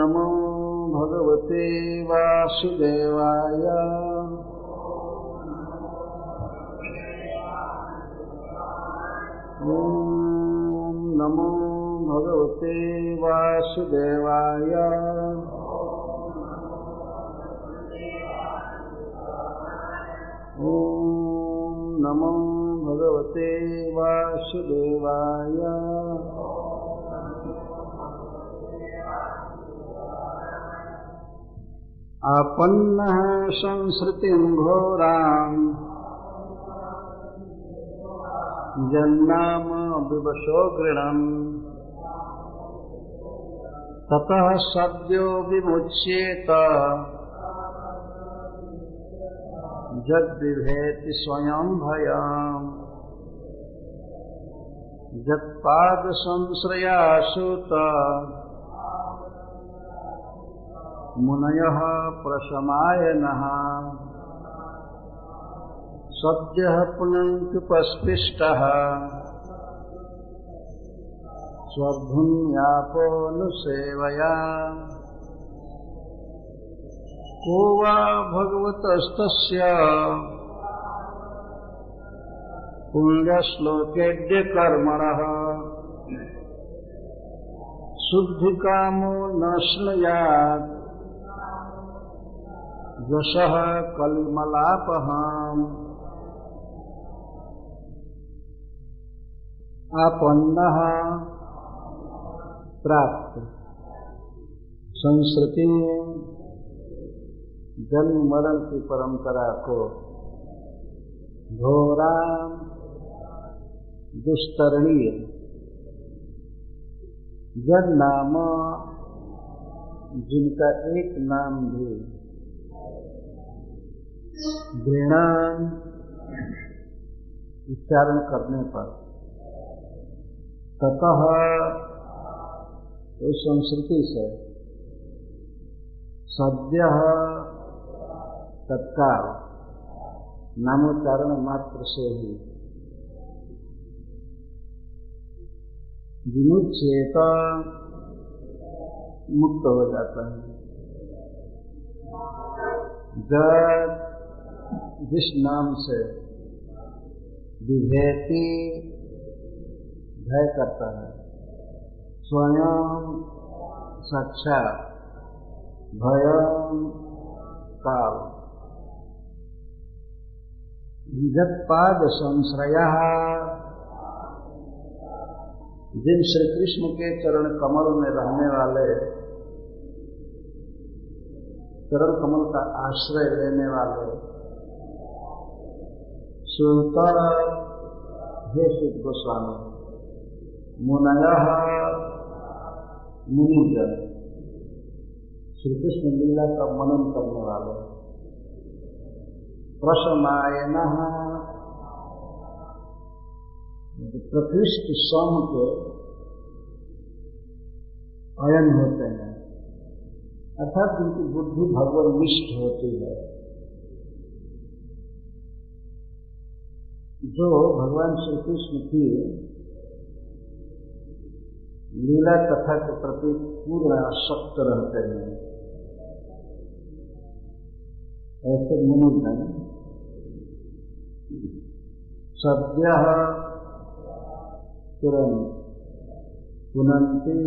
नमो भगवते वासुदेवाय। ओम नमो भगवते वासुदेवाय। ओम नमो भगवते वासुदेवाय। आपन्नः संसृतिं घोराम् जन्नाम विवशो गृणम् ततः सद्यो विमुच्येत जद्विभेति स्वयं भयम्। जत्पाद संश्रयासुत मुनयः प्रशमायनः सद्यः पुनङ्कुपस्पृष्टः स्वभुन्यापोऽनुसेवया। को वा भगवतस्तस्य पुण्यश्लोकेऽद्य कर्मणः शुद्धिकामो न स्नुयात् यशः कलिमलापहम्। आपन्नः प्राप्त संस्कृति जन्म मरण की परंपरा को घोरा दुस्तरणीय जन नाम जिनका एक नाम भी गृणान उच्चारण करने पर ततः उस संस्कृति से सद्य तत्काल नामोच्चारण मात्र से ही विमुच्येत मुक्त हो जाता है। जब जिस नाम से विभेति भय करता है स्वयं साक्षात भयं काल जत्पाद संश्रयः जिन श्री कृष्ण के चरण कमल में रहने वाले चरण कमल का आश्रय लेने वाले सुनता हे सुत गोस्वामी मुनयः मुनिजन श्री कृष्ण लीला का मनन करने वाले प्रशमायनः प्रकृष्ट सम के अयन होते हैं अर्थात जिनकी बुद्धि भगवनिष्ठ होती है जो भगवान श्री कृष्ण की लीला कथा के प्रति पूर्ण आसक्त रहते हैं ऐसे मुनिजन सद्यः तुरंत पुनन्ति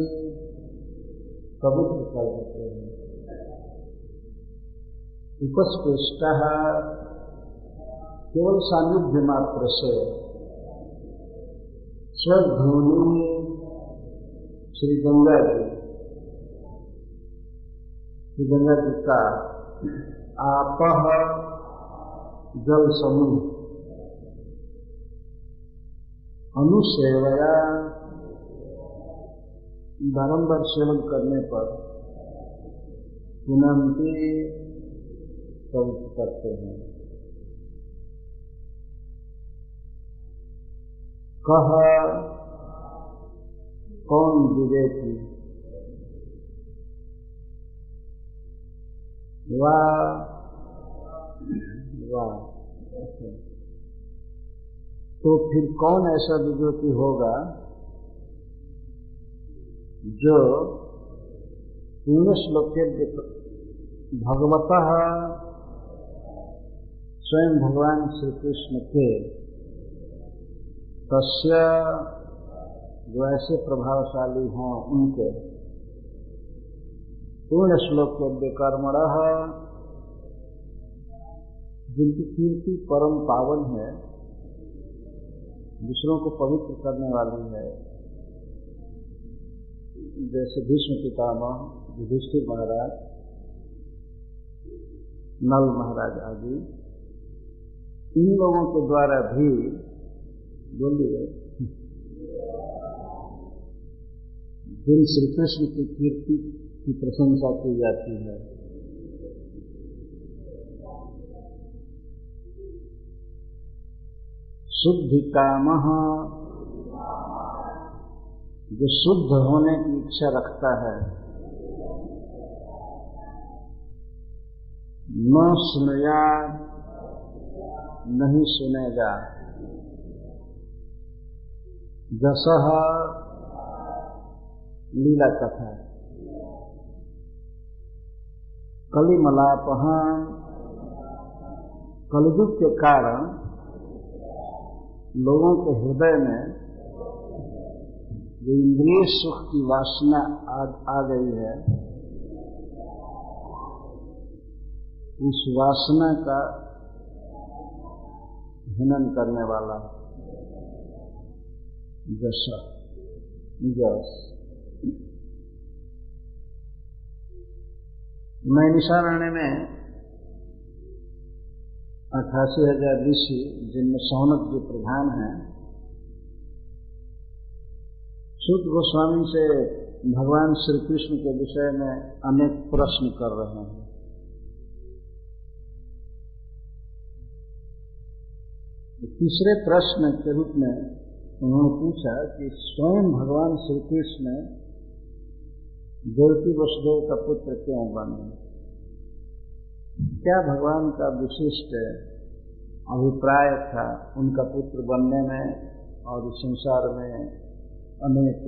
पवित्र कर देते हैं। उपस्पृष्टः केवल सानिध्य मात्र से स्वधूनि श्री गंगा जी का आपह जल समूह अनुसेवया बारंबार सेवन करने पर पुनन्ति पवित्र करते हैं। कह कौन विवेकी वाह तो फिर कौन ऐसा विवेकी होगा जो पूर्ण श्लोके भगवतः स्वयं भगवान श्री कृष्ण के तस्य जो ऐसे प्रभावशाली हों उनके पूर्ण श्लोके कर्मणः जिनकी कीर्ति परम पावन है, दूसरों को पवित्र करने वाली है, जैसे भीष्म पितामह, युधिष्ठिर महाराज, नल महाराज आदि, इन लोगों के द्वारा भी बोलिए जिन श्री कृष्ण की कीर्ति की प्रशंसा की जाती है, शुद्धि कामः, जो शुद्ध होने की इच्छा रखता है, न सुनयात्, नहीं सुनेगा, जसः, लीला कथा, कलिमलापः, कलयुग के कारण लोगों के हृदय में जो इंद्रिय सुख की वासना आ गई है, उस वासना का हनन करने वाला जस नैमिषारण्य में 88,000 ऋषि, जिनमें शौनक जी प्रधान हैं, सूत गोस्वामी से भगवान श्री कृष्ण के विषय में अनेक प्रश्न कर रहे हैं। तीसरे प्रश्न के रूप में उन्होंने पूछा कि स्वयं भगवान श्री कृष्ण देवकी वसुदेव का पुत्र क्यों बने? क्या भगवान का विशिष्ट अभिप्राय था उनका पुत्र बनने में और इस संसार में अनेक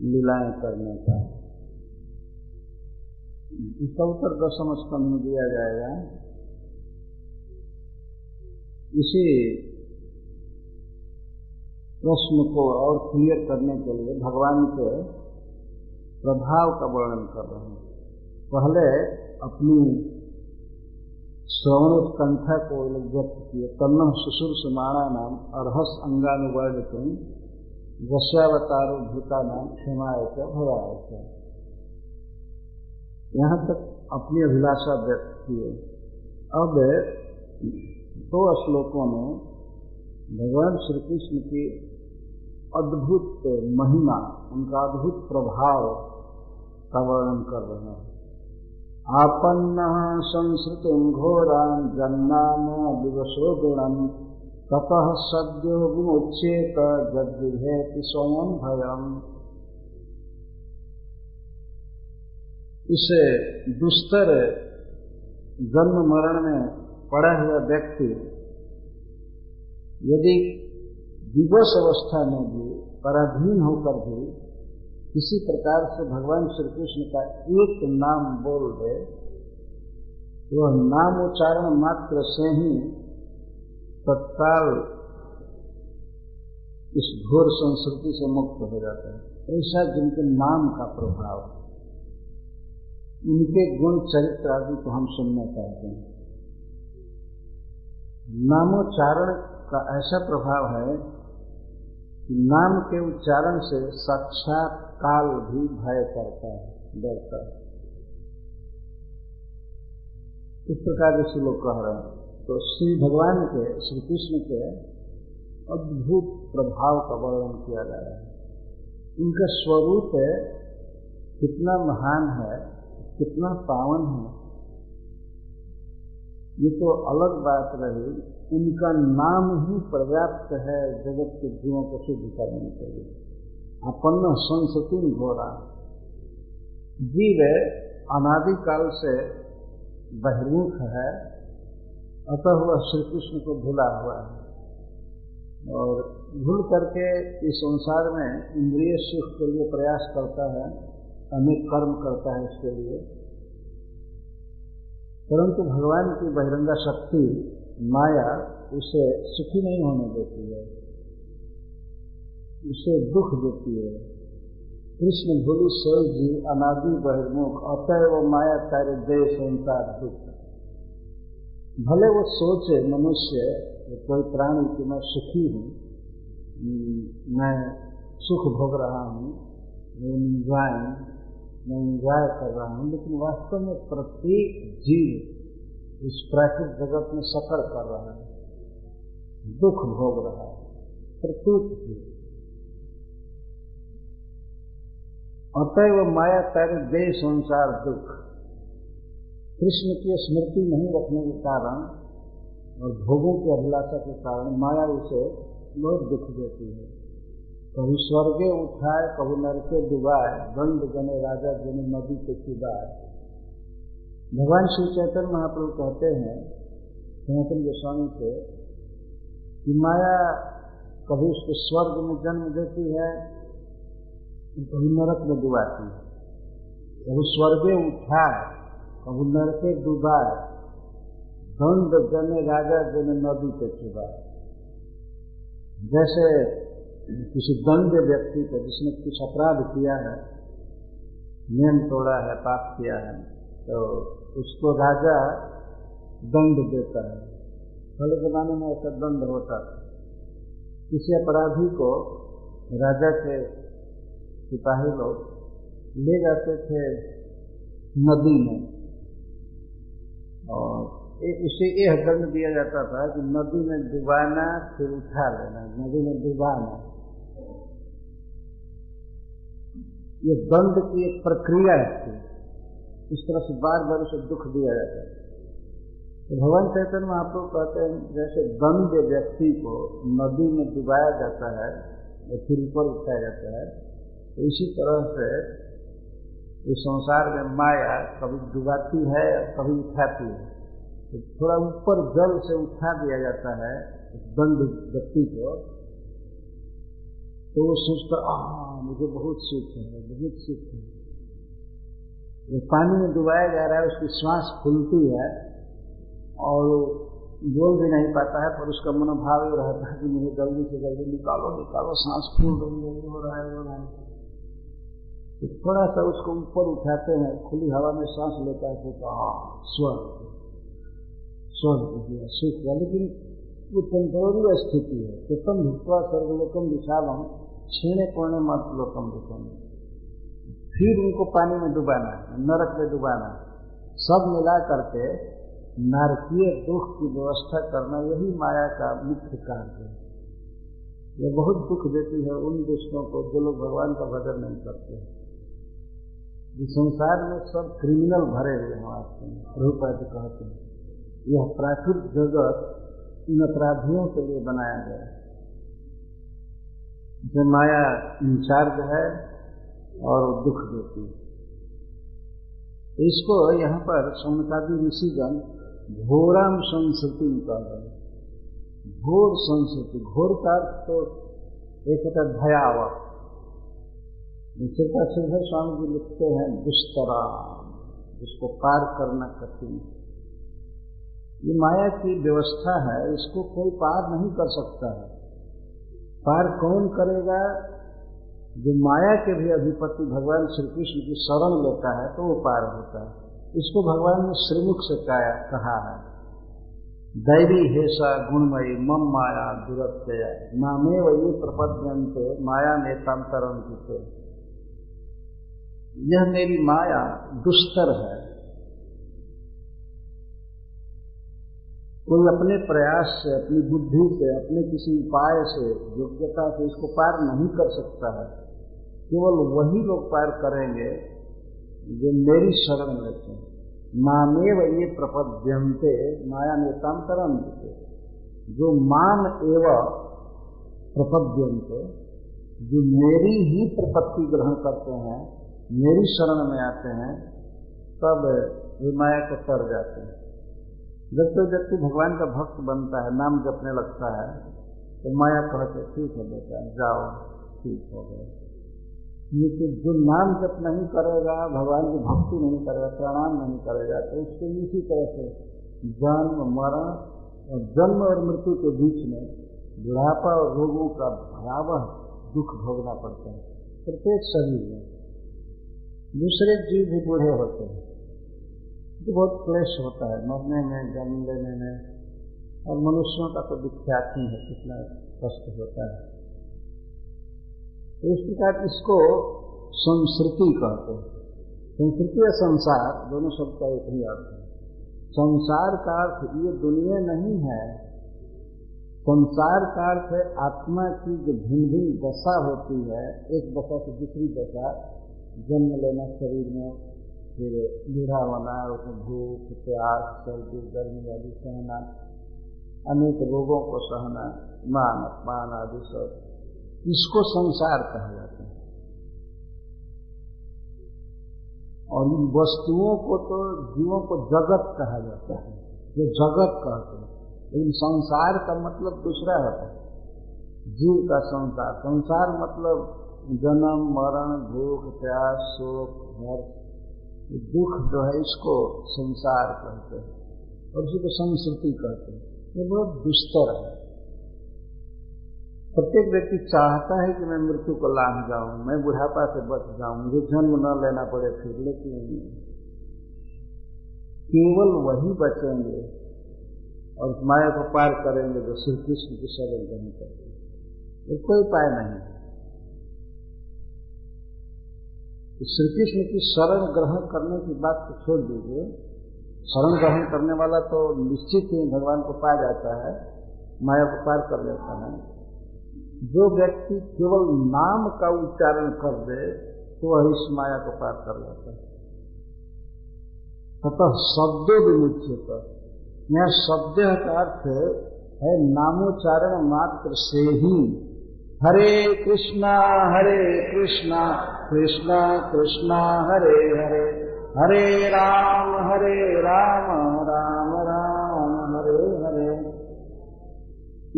लीलाएं करने का? इसका उत्तर 10वें स्कंध में दिया जाएगा। इसी प्रश्न को और क्लियर करने के लिए भगवान के प्रभाव का वर्णन कर रहे हैं। पहले अपनी श्रवणोत्कंठा को व्यक्त किए। तन्नः शुश्रूषमाणा नाम अर्हस अंगानुवर्णितुम वश्यावतारो भूता नाम क्षमाय च भवाय च। यहाँ तक अपनी अभिलाषा व्यक्त किए। अब 2 श्लोकों में भगवान श्री कृष्ण की अद्भुत महिमा, उनका अद्भुत प्रभाव का वर्णन कर रहे हैं। आपन्नः संसृतिं घोरां जन्नाम दिवसो गुणं ततः सद्यो विमुच्येत जद्विधेति स्वयं भयम्। इसे दुस्तर जन्म मरण में पड़ा हुआ व्यक्ति यदि विवश अवस्था में भी पराधीन होकर भी किसी प्रकार से भगवान श्री कृष्ण का एक नाम बोल दे, वह नाम उच्चारण मात्र से ही तत्काल इस घोर संस्कृति से मुक्त हो जाता है। ऐसा जिनके नाम का प्रभाव, उनके गुण चरित्र आदि को हम सुनना चाहते हैं। नामोच्चारण का ऐसा प्रभाव है कि नाम के उच्चारण से साक्षात काल भी भय करता है, डरता है। इस प्रकार से लोग कह रहे हैं। तो श्री भगवान के, श्री कृष्ण के अद्भुत प्रभाव का वर्णन किया जा रहा है। उनका स्वरूप कितना महान है, कितना पावन है, ये तो अलग बात रही। उनका नाम ही पर्याप्त है जगत के जीवों को सिद्ध करने के लिए। अपन्न संसृतिं घोरा, जीव अनादिकाल से बहिर्मुख है, अतः वह श्री कृष्ण को भूला हुआ है और भूल करके इस संसार में इंद्रिय सुख के लिए प्रयास करता है अनेक कर्म करता है इसके लिए, परंतु भगवान की बहिरंगा शक्ति माया उसे सुखी नहीं होने देती है, उसे दुख देती है। कृष्ण भूलि सोई जीव अनादि बहिर्मुख अतएव माया तारे दे संसार दुख। भले वो सोचे मनुष्य कोई प्राणी कि मैं सुखी हूँ, मैं सुख भोग रहा हूँ, मैं एंजॉय कर रहा हूँ, लेकिन वास्तव में प्रत्येक जीव इस प्राकृतिक जगत में सफर कर रहा है, दुख भोग रहा है, प्रत्येक जीव। अतएव माया तारे दे संसार दुख। कृष्ण की स्मृति नहीं रखने के कारण और भोगों की अभिलाषा के कारण माया उसे बहुत दुख देती है। कभी स्वर्गे उठाए, कभी नरके डुबाए, दंड जने राजा जने नदी के चुबाए। भगवान श्री चैतन्य महाप्रभु कहते हैं सनातन गोस्वामी से कि माया कभी उसको स्वर्ग में जन्म देती है, कभी नरक में डुबाती है, कभी स्वर्गे उठाए, कभी नरके डुबाए, दंड जने राजा जने नदी पे चुबाए। जैसे किसी दंड व्यक्ति को जिसने कुछ अपराध किया है, नियम तोड़ा है, पाप किया है, तो उसको राजा दंड देता है। पहले जमाने में ऐसा दंड होता था, किसी अपराधी को राजा के सिपाही लोग ले जाते थे नदी में और उसे यह दंड दिया जाता था कि नदी में डुबाना फिर उठा लेना, नदी में डुबाना। ये दंड की एक प्रक्रिया थी, इस तरह से बार बार उसे दुख दिया जाता है। तो भगवान चैतन्य महाप्रभु कहते हैं जैसे दंड व्यक्ति को नदी में डुबाया जाता है और फिर ऊपर उठाया जाता है, तो इसी तरह से इस संसार में माया कभी डुबाती है और कभी उठाती है। तो थोड़ा ऊपर जल से उठा दिया जाता है इस दंड व्यक्ति को, तो वो सोचता मुझे बहुत सुख है, बहुत सुख है। वो पानी में डुबाया जा रहा है, उसकी श्वास फूलती है और बोल भी नहीं पाता है, पर उसका मनोभाव ये रहता है कि मुझे जल्दी से जल्दी निकालो निकालो, सांस फूल रही है, हो रहा है। तो थोड़ा सा उसको ऊपर उठाते हैं, खुली हवा में सांस लेता है तो स्वर्ग स्वर्ग सुख है। लेकिन वो टेम्पोररी स्थिति है। कृतम भुक्त्वा सर्वलोकम विशालम क्षीणे पूर्णे मत लोकम दुखम। फिर उनको पानी में डुबाना, नरक में डुबाना, सब मिला करके नारकीय दुख की व्यवस्था करना, यही माया का मुख्य कार्य है। यह बहुत दुख देती है उन दुष्टों को जो लोग भगवान का भजन नहीं करते। इस संसार में सब क्रिमिनल भरे हुए हैं। प्रभुपाद कहते हैं यह प्राकृतिक जगत इन अपराधियों के लिए बनाया गया है। जो माया इंचार्ज है और दुख देती है। इसको यहाँ पर सौनकादि ऋषिगण घोराम संस्कृति कह रहे हैं। घोर संस्कृति, घोर का अर्थ तो एक होता है भयावह। श्रीधर स्वामी जी लिखते हैं दुष्तरा, जिसको पार करना कठिन। ये माया की व्यवस्था है, इसको कोई पार नहीं कर सकता है। पार कौन करेगा? जो माया के भी अधिपति भगवान श्री कृष्ण की शरण लेता है तो वो पार होता है। इसको भगवान ने श्रीमुख से कहा है, दैवी हेषा गुणमयी मम माया दुरत्यया नामेव ये प्रपद्यन्ते माया नेतांतरन्ते। यह मेरी माया दुष्तर है। कोई अपने प्रयास से, अपनी बुद्धि से, अपने किसी उपाय से, योग्यता से इसको पार नहीं कर सकता है। केवल वही लोग पार करेंगे जो मेरी शरण लेते हैं। मामेव ये प्रपद्यन्ते माया नेतांतरन्ते। जो मान एवं प्रपद्यन्ते, जो मेरी ही प्रपत्ति ग्रहण करते हैं, मेरी शरण में आते हैं, तब वे माया को तर जाते हैं। जब तो व्यक्ति भगवान का भक्त बनता है, नाम जपने लगता है, तो माया कहते ठीक है बेटा जाओ, ठीक हो गया। लेकिन जो नाम जप नहीं करेगा, भगवान की भक्ति नहीं करेगा, प्रणाम नहीं करेगा, तो उसको इसी तरह से जन्म मरण और जन्म और मृत्यु के बीच में बुढ़ापा और रोगों का भयावह दुख भोगना पड़ता है प्रत्येक शरीर में। दूसरे जीव भी बूढ़े होते हैं तो बहुत क्लेश होता है मरने में, जन्म लेने में, और मनुष्यों का तो विख्यात ही है कितना कष्ट होता है। तो इस प्रकार इसको संस्कृति कहते हैं। संस्कृति और संसार दोनों शब्द का एक ही अर्थ है। संसार का अर्थ ये दुनिया नहीं है, संसार का अर्थ है आत्मा की जो भिन्न भिन्न दशा होती है, एक दशा से दूसरी दशा, जन्म लेना शरीर में, फिर बूढ़ा होना, उसमें भूख प्यास सर्दी गर्मी आदि सहना, अनेक रोगों को सहना, मान अपमान आदि सब, इसको संसार कहा जाता है। और इन वस्तुओं को तो जीवों को जगत कहा जाता है, जो जगत कहते हैं। लेकिन संसार का मतलब दूसरा होता है, जीव का संसार। संसार मतलब जन्म मरण भूख प्यास शोक हर्ष, दुख जो है इसको संसार कहते हैं और इसी को संस्कृति कहते हैं। ये बहुत दुस्तर है। प्रत्येक व्यक्ति चाहता है कि मैं मृत्यु को लांघ जाऊं, मैं बुढ़ापा से बच जाऊं, मुझे जन्म न लेना पड़े फिर। लेकिन केवल वही बचेंगे और माया को पार करेंगे जो श्री कृष्ण की शरण ग्रहण करते हैं। कोई उपाय नहीं है। श्री कृष्ण की शरण ग्रहण करने की बात तो छोड़ दीजिए, शरण ग्रहण करने वाला तो निश्चित ही भगवान को पा जाता है, माया को पार कर लेता है। जो व्यक्ति केवल नाम का उच्चारण कर दे तो वह इस माया को पार कर लेता है। तथा शब्दों विमुच्यते, यह शब्द का अर्थ है नामोच्चारण मात्र से ही। हरे कृष्णा कृष्णा कृष्णा हरे हरे, हरे राम राम राम हरे हरे।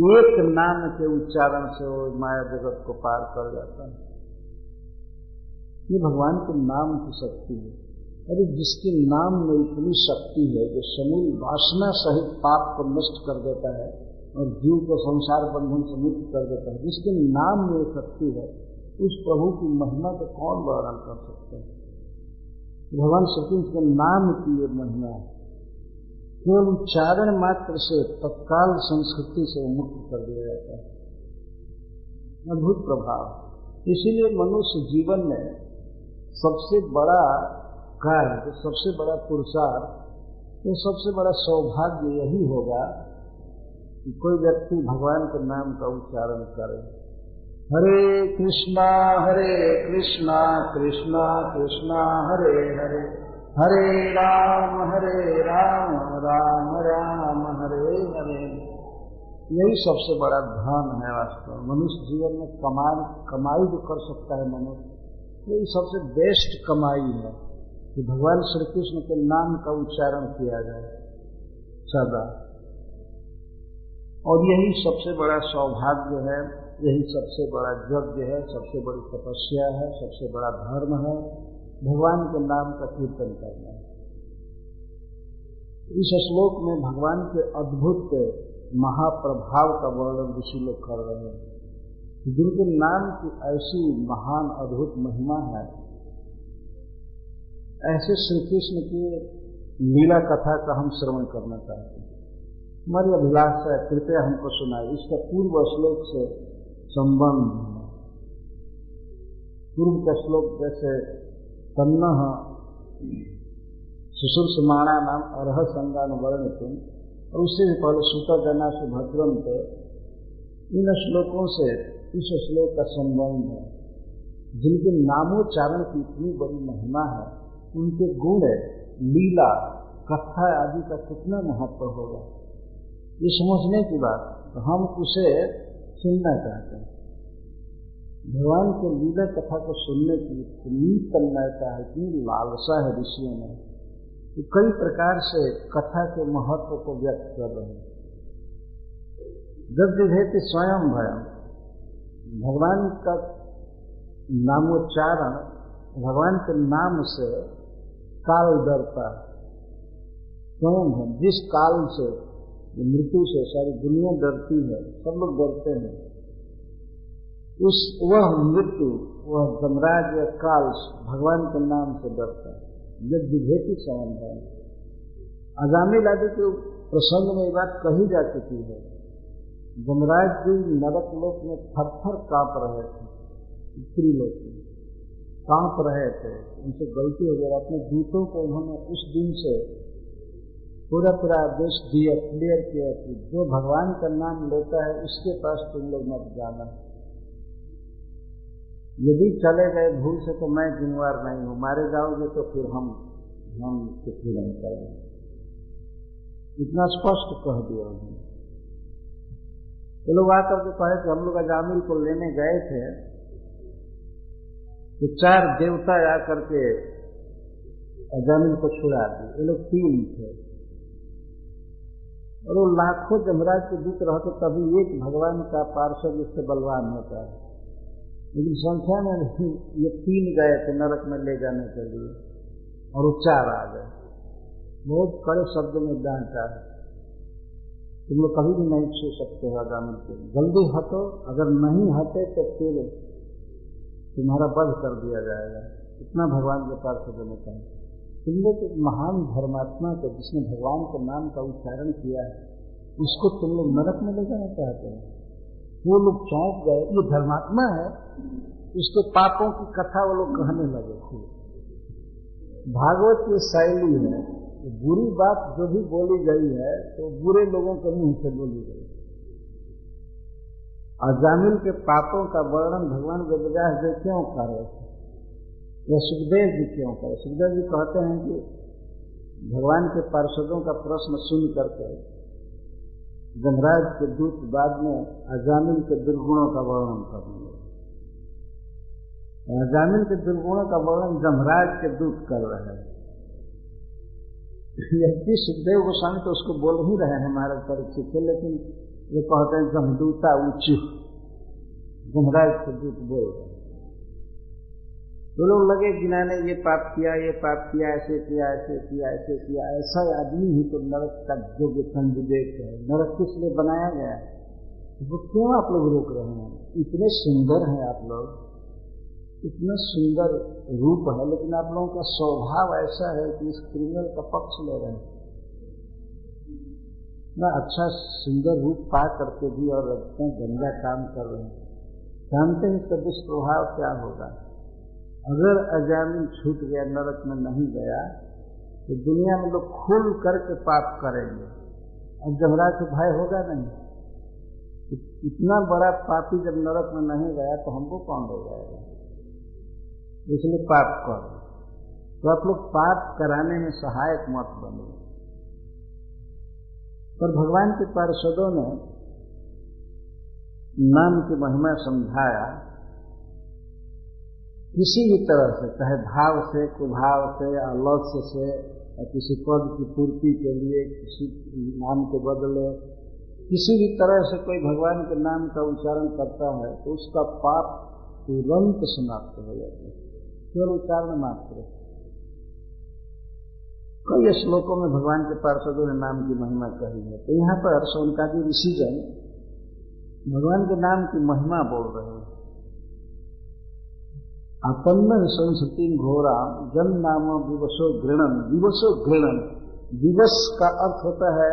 एक नाम के उच्चारण से वो माया जगत को पार कर जाता है। ये भगवान के नाम की शक्ति है। अरे जिसके नाम में इतनी शक्ति है जो समूल वासना सहित पाप को नष्ट कर देता है और जीव को संसार बंधन से मुक्त कर देता है, जिसके नाम में शक्ति है, उस प्रभु की महिमा को कौन वर्णन कर सकते हैं। भगवान श्री कृष्ण के नाम की ये महिमा है। केवल उच्चारण मात्र से तत्काल संस्कृति से मुक्त कर दिया जाता है। अद्भुत प्रभाव। इसीलिए मनुष्य जीवन में सबसे बड़ा कार्य, सबसे बड़ा पुरुषार्थ, तो सबसे बड़ा सौभाग्य यही होगा कि कोई व्यक्ति भगवान के नाम का उच्चारण करे। हरे कृष्णा कृष्णा कृष्णा हरे हरे, हरे राम राम राम हरे हरे। यही सबसे बड़ा धन है वास्तव। मनुष्य जीवन में कमाई जो कर सकता है मनुष्य, यही सबसे बेस्ट कमाई है कि भगवान श्री कृष्ण के नाम का उच्चारण किया जाए सदा। और यही सबसे बड़ा सौभाग्य है, यही सबसे बड़ा यज्ञ है, सबसे बड़ी तपस्या है, सबसे बड़ा धर्म है, भगवान के नाम का कीर्तन करना है। इस श्लोक में भगवान के अद्भुत महाप्रभाव का वर्णन ऋषि लोग कर रहे हैं। जिनके नाम की ऐसी महान अद्भुत महिमा है, ऐसे श्री कृष्ण की लीला कथा का हम श्रवण करना चाहते हैं। हमारी अभिलाषा है, कृपया हमको सुनाए। इसका पूर्व श्लोक से संबंध है। पूर्व का श्लोक जैसे तन्नः सुशुर्षमाणा नाम अर्ह संगानुवर्णितुम, और उससे भी पहले सूतजना से भद्रंत, इन श्लोकों से इस श्लोक का संबंध है। जिनके नामोच्चारण की इतनी बड़ी महिमा है, उनके गुण लीला कथा आदि का कितना महत्व होगा, ये समझने की बात तो हम उसे सुनना चाहते हैं। भगवान के लीला कथा को सुनने की इतनी तन्मयता है, इतनी लालसा है ऋषियों में, कि कई प्रकार से कथा के महत्व को व्यक्त कर रहे हैं। जब विभेति स्वयं भयम, भगवान का नामोच्चारण, भगवान के नाम से काल डरता है। स्वयं है जिस काल से, मृत्यु से सारी दुनिया डरती है, सब लोग डरते हैं, वह मृत्यु, वह जमराज या काल भगवान के नाम से डरता है। जब विभेदी संबंध है, आगामी आदि के प्रसंग में ये बात कही जा चुकी है। जमराज जी नरक लोक में थर-थर कांप रहे थे, त्रिलोक में कांप रहे थे, उनसे गलती हो गई। अपने दूतों को उन्होंने उस दिन से पूरा आदेश दिया, क्लियर किया कि जो भगवान का नाम लेता है उसके पास तुम लोग मत जाना। यदि चले गए भूल से तो मैं जिम्मेवार नहीं हूं, मारे जाओगे तो फिर हम कुछ भी नहीं करेंगे। इतना स्पष्ट कह दिया उन्होंने। तो लोग आकर के कहे कि हम लोग अजामिल को लेने गए थे तो 4 देवता आकर के अजामिल को छुड़ा दिए। ये लोग 3 थे और वो लाखों जमराज के दूत रहते तभी एक भगवान का पार्षद इससे बलवान होता है। लेकिन संख्या में ये 3 गए थे नरक में ले जाने के लिए और वो 4 आ गए। बहुत कड़े शब्द में डांटा है, तुम लोग कभी भी नहीं छू सकते हो अजामिल को, जल्दी हटो, अगर नहीं हटे तो फिर तुम्हारा वध कर दिया जाएगा। इतना भगवान के पार्षदों ने कहा। तुम लोग एक महान धर्मात्मा को, जिसने भगवान के नाम का उच्चारण किया है, उसको तुम लोग नरक में ले जाना चाहते हैं। वो लोग चौंक गए, ये धर्मात्मा है, उसके पापों की कथा वो लोग कहने लगे। खूब भागवत की शैली है, बुरी बात जो भी बोली गई है तो बुरे लोगों के मुंह से बोली गई। अजामिल के पापों का वर्णन भगवान वेदव्यास जी क्यों कर रहे थे, या सुखदेव जी क्यों कर? सुखदेव जी कहते हैं कि भगवान के पार्षदों का प्रश्न सुन करके जमराज के दूत बाद में अजामिल के दुर्गुणों का वर्णन करने लगे। अजामिल के दुर्गुणों का वर्णन जमराज के दूत कर रहे हैं। यदि सुखदेव गोस्वामी तो उसको बोल ही रहे हैं महाराज परीक्षित से, लेकिन ये कहते हैं जमदूता ऊंची, जमराज के दूत बोल रहे हैं। तो लोग लगे गिनाने, ये पाप किया, ये पाप किया, ऐसे किया, ऐसे किया, ऐसे किया। ऐसा आदमी ही तो नरक का योग्य कैंडिडेट है। नरक किस लिए बनाया गया है, वो क्यों आप लोग रोक रहे हैं? इतने सुंदर हैं आप लोग, इतना सुंदर रूप है, लेकिन आप लोगों का स्वभाव ऐसा है कि इस क्रिमिनल का पक्ष ले रहे हैं। इतना अच्छा सुंदर रूप पा करके भी और इतना गंदा काम कर रहे हैं। जानते हैं इसका दुष्प्रभाव क्या होगा? अगर अजामिल छूट गया, नरक में नहीं गया, तो दुनिया में लोग खुल करके पाप करेंगे। अब जमराज को भय होगा नहीं। इतना बड़ा पापी जब नरक में नहीं गया तो हमको कौन ले जाएगा? इसलिए पाप करो। तो आप लोग पाप कराने में सहायक मत बनो। पर भगवान के पार्षदों ने नाम की महिमा समझाया, किसी भी तरह से, चाहे भाव से, कुभाव से, आलस्य से, या किसी पद की पूर्ति के लिए किसी नाम के बदले किसी भी तरह से कोई भगवान के नाम का उच्चारण करता है तो उसका पाप तुरंत समाप्त हो जाता है, केवल उच्चारण मात्र। कई श्लोकों में भगवान के पार्षदों ने नाम की महिमा कही है। तो यहाँ पर शौनकादि ऋषिजन भगवान के नाम की महिमा बोल रहे हैं। अपन्न संस्कृति घोरा जन नाम विवशो घृणन। विवशो घृणन, विवश का अर्थ होता है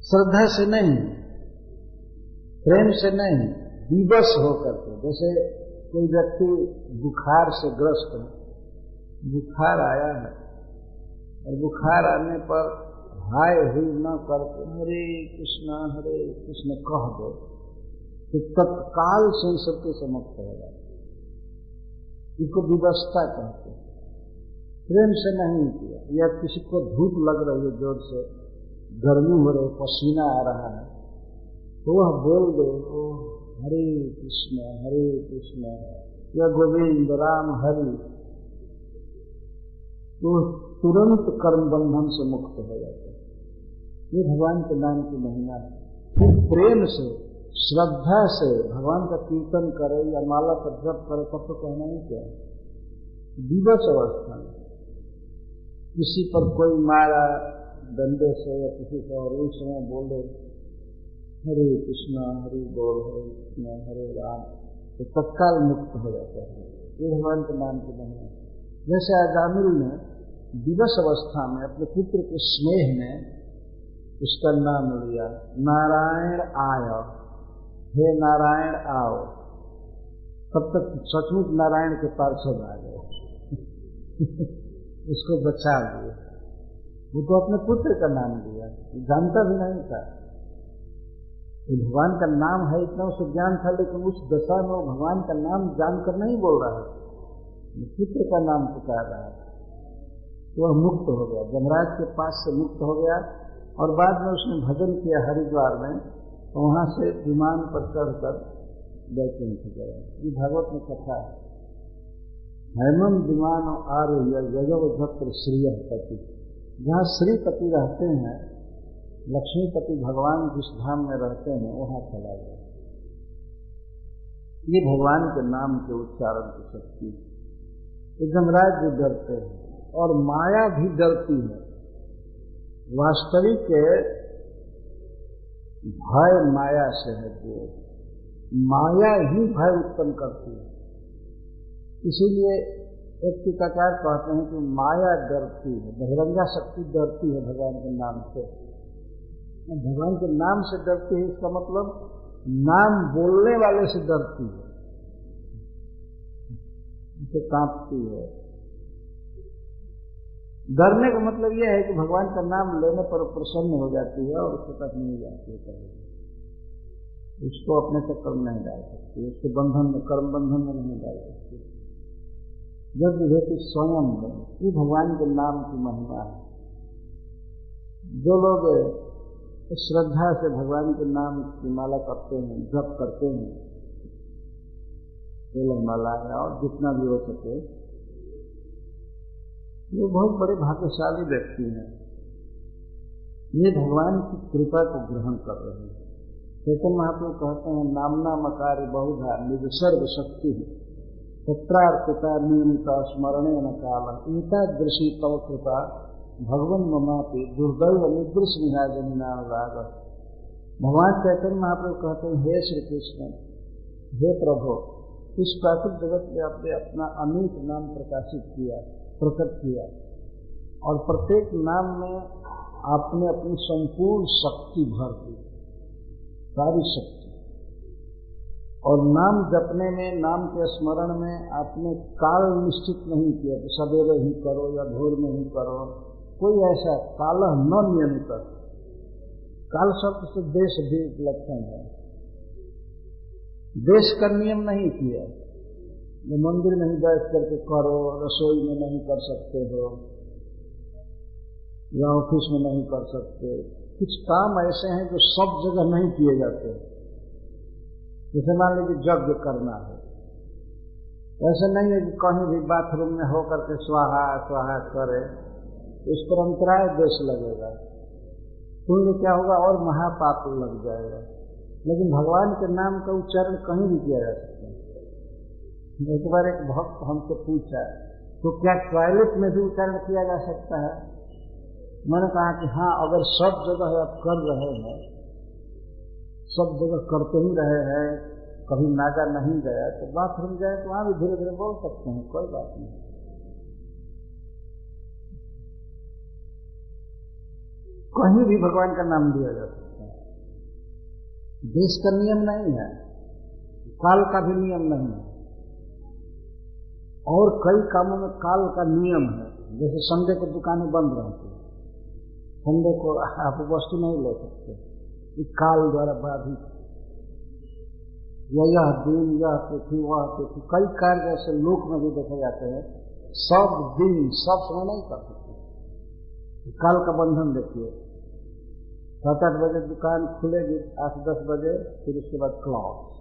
श्रद्धा से नहीं, प्रेम से नहीं, विवश होकर के। जैसे कोई व्यक्ति बुखार से ग्रस्त है, बुखार आया है और बुखार आने पर हाय हुई न करके हरे कृष्ण कह दो तो तत्काल संस्कृति से मुक्त हो जाए। इसको विवस्था कहते हैं। प्रेम से नहीं किया, या किसी को धूप लग रही है, जोर से गर्मी हो रही, पसीना आ रहा है, तो वह बोल दे ओ हरे कृष्ण या गोविंद राम हरि, तो तुरंत कर्म बंधन से मुक्त हो जाता है। ये भगवान के नाम की महिमा है। फिर प्रेम से श्रद्धा से भगवान का कीर्तन करे या माला पर जप करे तब तो कहना ही क्या। विवश अवस्था में किसी पर कोई मारा डंडे से या किसी से और उस समय बोले हरे कृष्णा हरि बोल हरे कृष्णा हरे राम तो तत्काल मुक्त हो जाता है। ये भगवान के नाम की नहीं है। जैसे अजामिल ने विवश अवस्था में अपने पुत्र के स्नेह में उसका नाम लिया, नारायण आय, हे नारायण आओ, तब तक सचमुच नारायण के पार्षद आ गए उसको बचा लिए। वो तो अपने पुत्र का नाम लिया, जानता भी नहीं था भगवान का नाम है, इतना उसे ज्ञान था, लेकिन उस दशा में वो भगवान का नाम जानकर नहीं बोल रहा है, पुत्र का नाम पुकार रहा है। तो वह मुक्त हो गया, जमराज के पास से मुक्त हो गया। और बाद में उसने भजन किया हरिद्वार में, तो वहां से विमान पर चढ़कर वैकुंठ गया। ये भागवत में कथा है। हेमम विमान आरोह्य यजव भक्त श्रीपति, जहाँ श्रीपति रहते हैं, लक्ष्मीपति भगवान जिस धाम में रहते हैं वहां चला गया। ये भगवान के नाम के उच्चारण की शक्ति। तो जमराज भी डरते हैं और माया भी डरती है। वास्तविक भय माया से है, जो माया ही भय उत्पन्न करती है। इसीलिए एक टीकाकार कहते हैं कि माया डरती है, बहिरंगा शक्ति डरती है भगवान के नाम से। भगवान के नाम से डरती है, इसका मतलब नाम बोलने वाले से डरती है, उसे कांपती है। डरने का मतलब यह है कि भगवान का नाम लेने पर प्रसन्न हो जाती है और उसके तक नहीं जाती है, उसको अपने चक्कर में नहीं डाल सकती, उसके बंधन में, कर्म बंधन में नहीं डाल सकती। जब विभेति स्वयं में, ये भगवान के नाम की महिमा है। जो लोग श्रद्धा से भगवान के नाम की माला करते हैं, जप करते हैं, केवल माला है और जितना भी हो सके, ये बहुत बड़े भाग्यशाली व्यक्ति हैं। ये भगवान की कृपा को ग्रहण कर रहे हैं। चैतन्य महाप्रभु कहते हैं, नामना मकारी बहुधा निज सर्व शक्ति तत्रार्पिता नियमिता स्मरणे न काल एतादृशी तव कृपा भगवन ममापि दुर्दैव निदृश निहाजनानुराग। भगवान चैतन्य महाप्रभु कहते हैं, हे श्री कृष्ण, हे प्रभु, इस प्राकृतिक जगत में आपने अपना अनेक नाम प्रकाशित किया, प्रकट किया, और प्रत्येक नाम में आपने अपनी संपूर्ण शक्ति भर दी, सारी शक्ति। और नाम जपने में, नाम के स्मरण में आपने काल निश्चित नहीं किया कि सवेरे ही करो या भोर में ही करो, कोई ऐसा काल न नियमित। काल शब्द से देश भी लक्षण है। देश का नियम नहीं किया, जो मंदिर में ही बैठ करके करो, रसोई में नहीं कर सकते हो या ऑफिस में नहीं कर सकते। कुछ काम ऐसे हैं जो सब जगह नहीं किए जाते। जैसे मान लीजिए यज्ञ करना है, ऐसा नहीं है कि कहीं भी बाथरूम में हो करके स्वाहा स्वाहा करे, इस पर अंतराय देश लगेगा, तो ये क्या होगा, और महापाप लग जाएगा। लेकिन भगवान के नाम का उच्चारण कहीं भी किया जा सकता है। एक बार एक भक्त हमसे पूछा, तो क्या टॉयलेट में भी उच्चारण किया जा सकता है? मैंने कहा कि हाँ, अगर सब जगह आप कर रहे हैं, सब जगह करते ही रहे हैं, कभी नागा नहीं गया तो बाथरूम जाए तो वहां भी धीरे धीरे बोल सकते हैं, कोई बात नहीं। कहीं भी भगवान का नाम लिया जा सकता है। देश का नियम नहीं है, काल का भी नियम नहीं है, और कई कामों में काल का नियम है। जैसे संडे को दुकानें बंद रहती है, संडे को आप वस्तु नहीं ले सकते, इस काल द्वारा बाधित। यह दिन, यह तिथि, वह तिथि, कई कार्य ऐसे लोक में भी देखे जाते हैं, सब दिन सब समय नहीं कर सकते। काल का बंधन देखिए, 7-8 बजे दुकान खुलेगी, 8-10 बजे, फिर उसके बाद क्लॉज,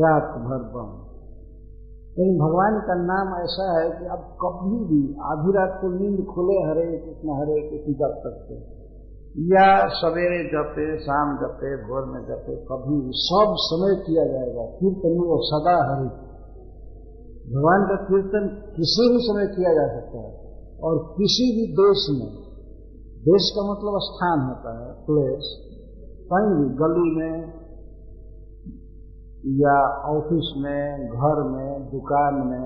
रात भर बंद। लेकिन भगवान का नाम ऐसा है कि आप कभी भी आधी रात को नींद खुले हरे कृष्ण जप सकते, या सवेरे जपे, शाम जपे, भोर में जपे, कभी सब समय किया जाएगा। कीर्तन वो सदा हरि, भगवान का कीर्तन किसी भी समय किया जा सकता है और किसी भी देश में। देश का मतलब स्थान होता है, प्लेस। कहीं भी गली में या ऑफिस में, घर में, दुकान में,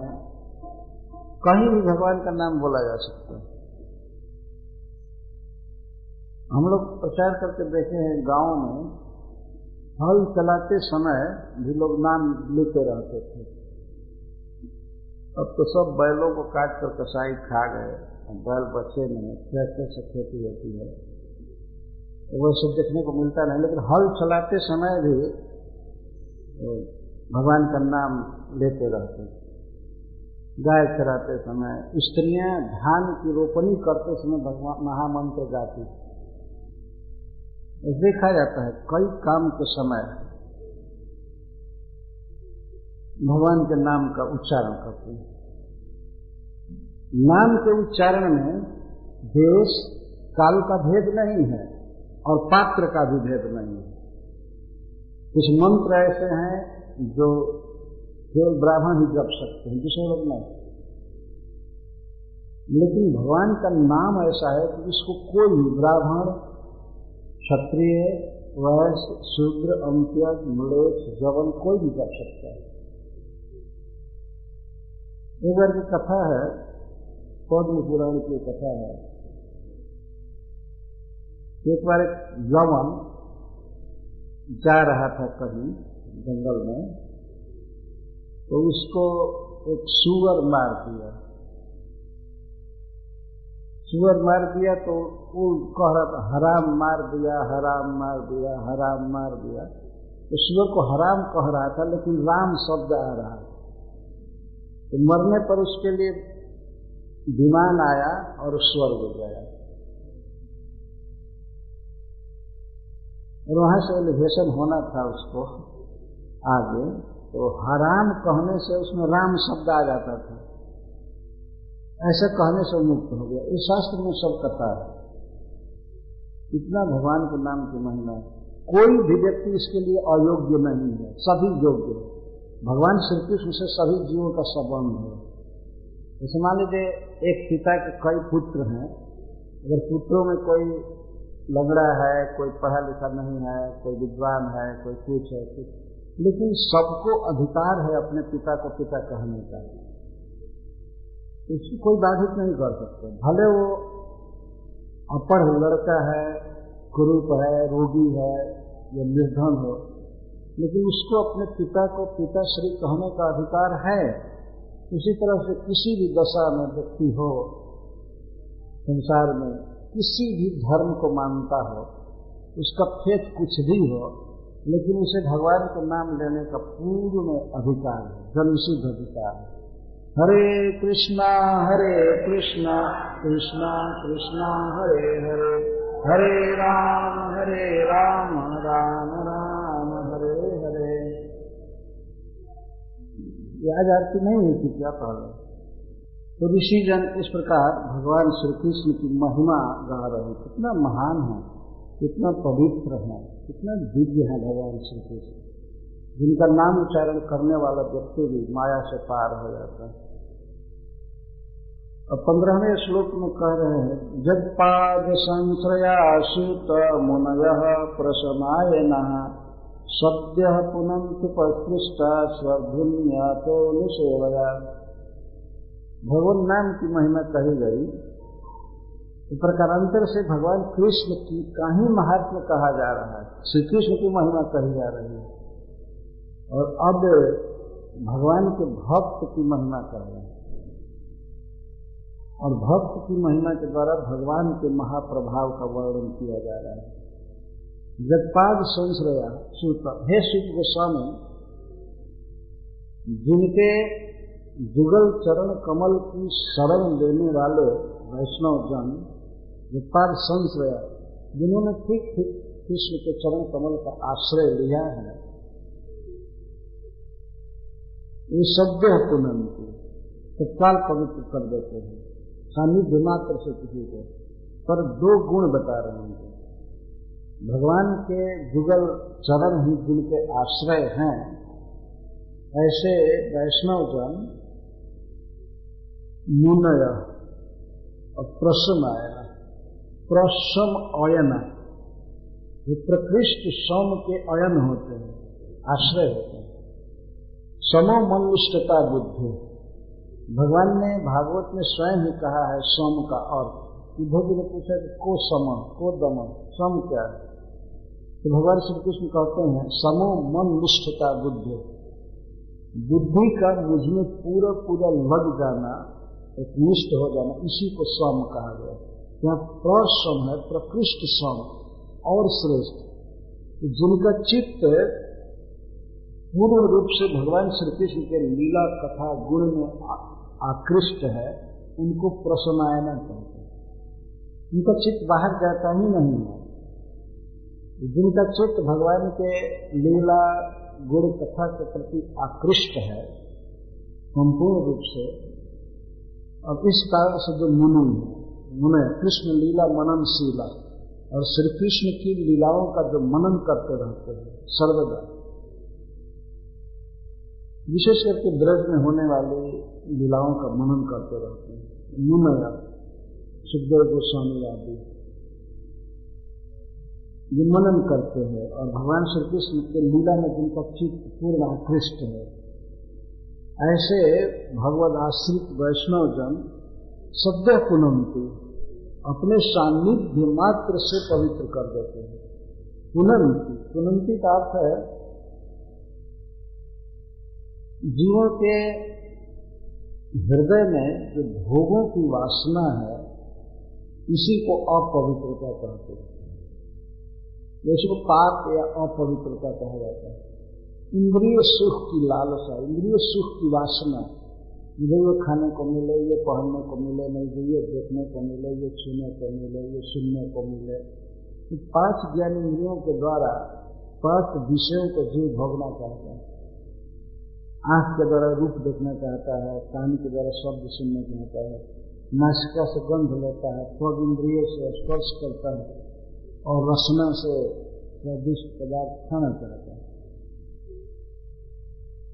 कहीं भी भगवान का नाम बोला जा सकता है। हम लोग प्रचार करके देखे हैं, गांव में हल चलाते समय भी लोग नाम लेते रहते थे। अब तो सब बैलों को काट कर कसाई खा गए, बैल बचे नहीं, ट्रैक्टर से खेती होती है, वो सब देखने को मिलता नहीं। लेकिन हल चलाते समय भी भगवान का नाम लेते रहते। गाय चराते समय, स्त्रियां धान की रोपनी करते समय भगवान महामंत्र गाती। देखा जाता है कई काम के समय भगवान के नाम का उच्चारण करते हैं। नाम के उच्चारण में देश काल का भेद नहीं है और पात्र का भी भेद नहीं है। कुछ मंत्र ऐसे हैं जो केवल ब्राह्मण ही जप सकते हैं, दूसरे लोग नहीं। लेकिन भगवान का नाम ऐसा है कि इसको कोई भी ब्राह्मण, क्षत्रिय, वैश्य, शूद्र, अंत्य, म्लेच्छ, जवन कोई भी जप सकता है। एक बार की कथा है, पद्म पुराण की कथा है। एक बार एक यवन जा रहा था कहीं जंगल में, तो उसको एक सूअर मार दिया। सूअर मार दिया तो वो कह रहा था हराम मार दिया, हराम मार दिया, हराम मार दिया। तो सूअर को हराम कह रहा था, लेकिन राम शब्द आ रहा था। तो मरने पर उसके लिए विमान आया और स्वर्ग गया, और वहां से एलिवेशन होना था उसको आगे। तो हराम कहने से उसमें राम शब्द आ जाता था, ऐसा कहने से मुक्त हो गया। इस शास्त्र में सब कथा है। इतना भगवान के नाम की महिमा, कोई भी व्यक्ति इसके लिए अयोग्य नहीं है, सभी योग्य है। भगवान श्री कृष्ण से सभी जीवों का संबंध है। जैसे मान लीजिए एक पिता के कई पुत्र हैं, अगर पुत्रों में कोई लंगड़ा है, कोई पढ़ा लिखा नहीं है, कोई विद्वान है, कोई कुछ है कुछ, लेकिन सबको अधिकार है अपने पिता को पिता कहने का। इसको कोई बाधित नहीं कर सकते। भले वो अपढ़ लड़का है, कुरूप है, रोगी है या निर्धन हो, लेकिन उसको अपने पिता को पिताश्री कहने का अधिकार है। उसी तरह से किसी भी दशा में व्यक्ति हो, संसार में किसी भी धर्म को मानता हो, उसका फेथ कुछ भी हो, लेकिन उसे भगवान के नाम लेने का पूर्ण अधिकार है, जन्मसिद्ध अधिकार है। हरे कृष्णा कृष्णा कृष्णा हरे हरे, हरे राम राम राम हरे हरे। ये आज आरती नहीं हुई थी क्या पहले? तो ऋषि जन इस प्रकार भगवान श्री कृष्ण की महिमा गा रहे हैं। कितना महान है, कितना पवित्र है, कितना दिव्य है भगवान श्री कृष्ण, जिनका नाम उच्चारण करने वाला व्यक्ति भी माया से पार हो जाता है। अब 15वें श्लोक में कह रहे हैं, जगपाद संश्रयाशुत मुनयः प्रशमायनः सद्य पुनन्ति पस्पृष्टा स्वर्धुन्यातो निषेवया। भगवान नाम की महिमा कही गई। इस प्रकारांतर से भगवान कृष्ण की का ही महात्म्य कहा जा रहा है, श्री कृष्ण की महिमा कही जा रही है। और अब भगवान के भक्त की महिमा कर रहे हैं, और भक्त की महिमा के द्वारा भगवान के महाप्रभाव का वर्णन किया जा रहा है। जगपाद संश्रया सूत, हे सूत गोस्वामी, जिनके जुगल चरण कमल की शरण लेने वाले वैष्णव जन, जगपाद संश्रया, जिन्होंने ठीक ठीक कृष्ण के चरण कमल का आश्रय लिया है, ये शब्द पुनन्ति, तत्काल पवित्र कर देते हैं सानिध्य मात्र से किसी को। पर दो गुण बता रहे हैं। भगवान के जुगल चरण ही जिनके आश्रय हैं, ऐसे वैष्णवजन मुनय और प्रसमाय, प्रसम अयन, ये प्रकृष्ट सम के अयन होते हैं, आश्रय होते हैं। समो मनुष्यता बुद्धि, भगवान ने भागवत में स्वयं ही कहा है सम का अर्थ। उद्धव जी ने पूछा कि को सम को दम, सम क्या है? तो भगवान श्री कृष्ण कहते हैं समो मनुष्यता बुद्धि, बुद्धि का मुझ में पूरा पूरा लग जाना, एक निष्ठ हो जाना, इसी को सम कहा गया। यहाँ प्रसम है, प्रकृष्ट सम और श्रेष्ठ, जिनका चित्त पूर्ण रूप से भगवान श्री कृष्ण के लीला कथा गुण में आकृष्ट है, उनको प्रसमायन कहते हैं। उनका चित्त बाहर जाता ही नहीं है। जिनका चित्त भगवान के लीला गुण कथा के प्रति आकृष्ट है संपूर्ण रूप से, अब इस कारण से जो मुनि है, मुने कृष्ण लीला मननशीला, और श्री कृष्ण की लीलाओं का जो मनन करते रहते हैं सर्वदा, विशेष करके ब्रज में होने वाली लीलाओं का मनन करते रहते हैं। मुनया, सुखदेव गोस्वामी आदि ये मनन करते हैं और भगवान श्री कृष्ण के लीला में जिनका चित्त पूर्ण आकृष्ट है, ऐसे भगवद आश्रित वैष्णवजन सद्य पुनंती, अपने सान्निध्य मात्र से पवित्र कर देते हैं। पुनंती, पुनंती का अर्थ है जीवों के हृदय में जो भोगों की वासना है, इसी को अपवित्रता कहते हैं। इसको पाप या अपवित्रता कहा जाता है। इंद्रिय सुख की लालसा, इंद्रिय सुख की वासना, मुझे ये खाने को मिले, ये पहनने को मिले, नहीं ये देखने को मिले, ये छूने को मिले, ये सुनने को मिले। तो 5 ज्ञान इंद्रियों के द्वारा 5 विषयों को जीव भोगना चाहता है। आंख के द्वारा रूप देखना चाहता है, कान के द्वारा शब्द सुनना चाहता है, नासिका से गंध लेता है, त्वग इंद्रिय से स्पर्श करता है, और रसना से स्वादिष्ट पदार्थ खाना चाहता है।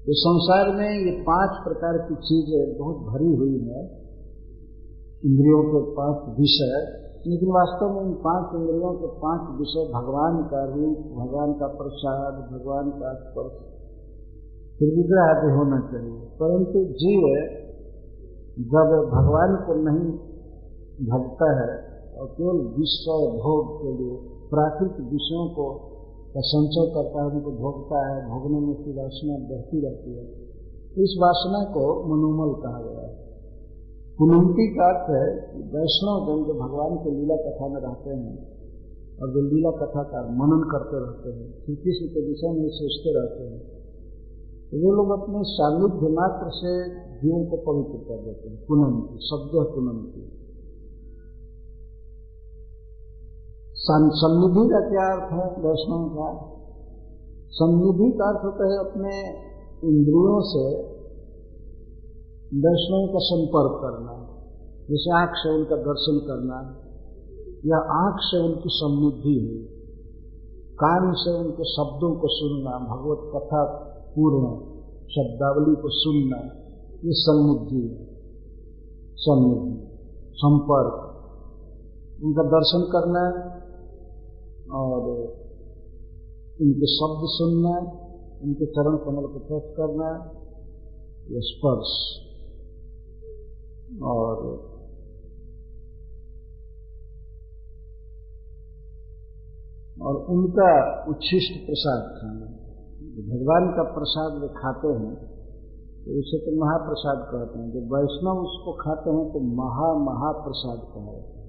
तो संसार में ये 5 प्रकार की चीजें बहुत भरी हुई है, इंद्रियों के 5 विषय, लेकिन वास्तव में इन 5 इंद्रियों के 5 विषय भगवान का रूप, भगवान का प्रसाद, भगवान का स्पर्श, फिर विग्रह आदि होना चाहिए। परंतु जीव जब भगवान को नहीं भजता है और केवल विषय भोग के लिए प्राकृतिक विषयों को संचय करता है, उनको भोगता है, भोगने में उसकी वासना बढ़ती रहती है, तो इस वासना को मनोमल कहा गया है। पुनंती का अर्थ है कि वैष्णव जन जो भगवान के लीला कथा में रहते हैं और जो लीला कथा का मनन करते रहते हैं, श्री कृष्ण के विषय में सोचते रहते हैं, ये लोग अपने सान्निध्य मात्र से जीवन को पवित्र कर देते हैं। पुनंती, शब्द पुनंती। सन्निधि का क्या अर्थ है वैष्णव का? सन्निधि का अर्थ होता है अपने इंद्रियों से वैष्णव का संपर्क करना, जैसे आंख से उनका दर्शन करना, या आंख से उनकी सन्निधि हुई, कान से उनके शब्दों को सुनना, भगवत कथा पूर्ण शब्दावली को सुनना, ये सन्निधि है। सन्निधि, संपर्क, उनका दर्शन करना और उनके शब्द सुनना, उनके चरण कमल को स्पर्श करना, ये स्पर्श, और उनका उच्छिष्ट प्रसाद खाना। भगवान का प्रसाद जो खाते हैं तो उसे तो महाप्रसाद कहते हैं। जब वैष्णव उसको खाते हैं तो महाप्रसाद कहा जाता है।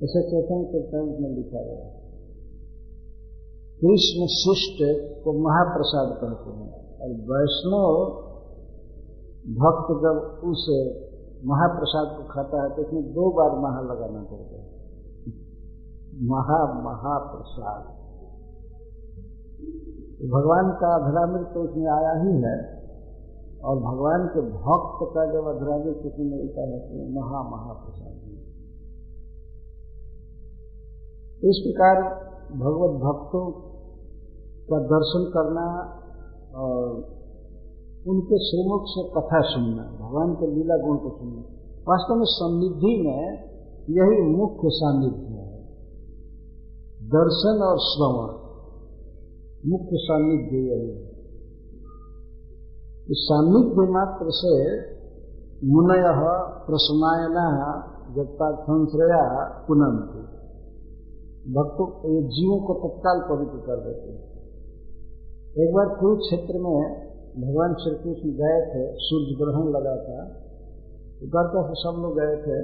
ऐसे चैतन्य चरितामृत में लिखा गया है। कृष्ण शिष्ट को महाप्रसाद कहते हैं, और वैष्णव भक्त जब उस महाप्रसाद को खाता है तो उसमें 2 बार महा लगाना पड़ता है। महाप्रसाद, भगवान का अधरामृत तो उसमें आया ही है, और भगवान के भक्त का जब अधरामृत उसमें मिलता है तो महाप्रसाद। इस प्रकार भगवत भक्तों का दर्शन करना और उनके श्रीमुख से कथा सुनना, भगवान के लीला गुण को सुनना, वास्तव में सन्निधि में यही मुख्य सान्निध्य है। दर्शन और श्रवण मुख्य सान्निध्य यही है। इस सान्निध्य मात्र से मुनय प्रसमायना जगताक्षंश्रया पुनंति, भक्तों जीवों को तत्काल पवित्र कर देते हैं। एक बार कुरुक्षेत्र में भगवान श्री कृष्ण गए थे, सूर्य ग्रहण लगा था, द्वारका से सब लोग गए थे,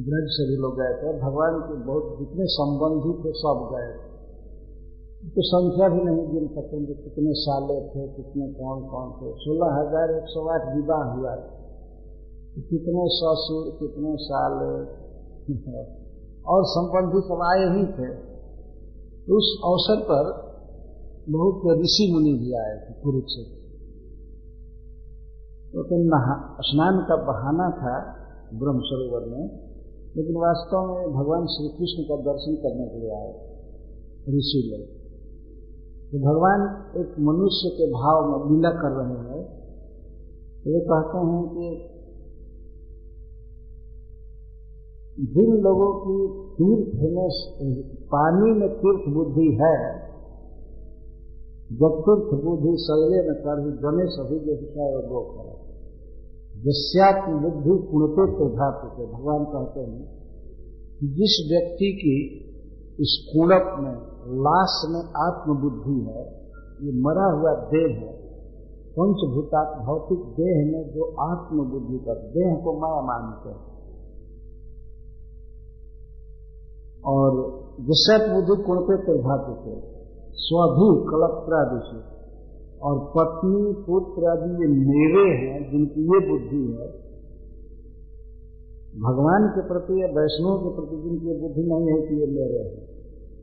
ब्रज से भी लोग गए थे, भगवान के बहुत जितने संबंधी थे सब गए थे। तो संख्या भी नहीं गिन सकते कि कितने साले थे, कितने कौन कौन थे। 16,108 विवाह हुआ, कितने ससुर, कितने साले और संबंधी सब आए ही थे। उस अवसर पर बहुत ऋषि मुनि भी आए थे कुरुक्षेत्र। तो स्नान का बहाना था ब्रह्म सरोवर में, लेकिन वास्तव में भगवान श्री कृष्ण का दर्शन करने के लिए आए ऋषि लोग। तो भगवान एक मनुष्य के भाव में लीला कर रहे हैं। ये कहते हैं कि जिन लोगों की तीर्थ में पानी में तीर्थ बुद्धि है, जब तीर्थ बुद्धि शरीर न कर जने सभी जो गो कर जस्यात्म बुद्धि पुण्यते प्रभाव के, भगवान कहते हैं जिस व्यक्ति की इस कुणप में, लाश में आत्मबुद्धि है, ये मरा हुआ देह है, पंचभूता भौतिक देह में जो आत्मबुद्धि का देह को माया मानते हैं, और जिसत बुद्धि कुणते प्रभाव के स्वभी कलत्रादि से, और पत्नी पुत्र आदि ये मेरे हैं जिनकी ये बुद्धि है, भगवान के प्रति या वैष्णव के प्रति जिनकी बुद्धि नहीं है कि ये मेरे हैं,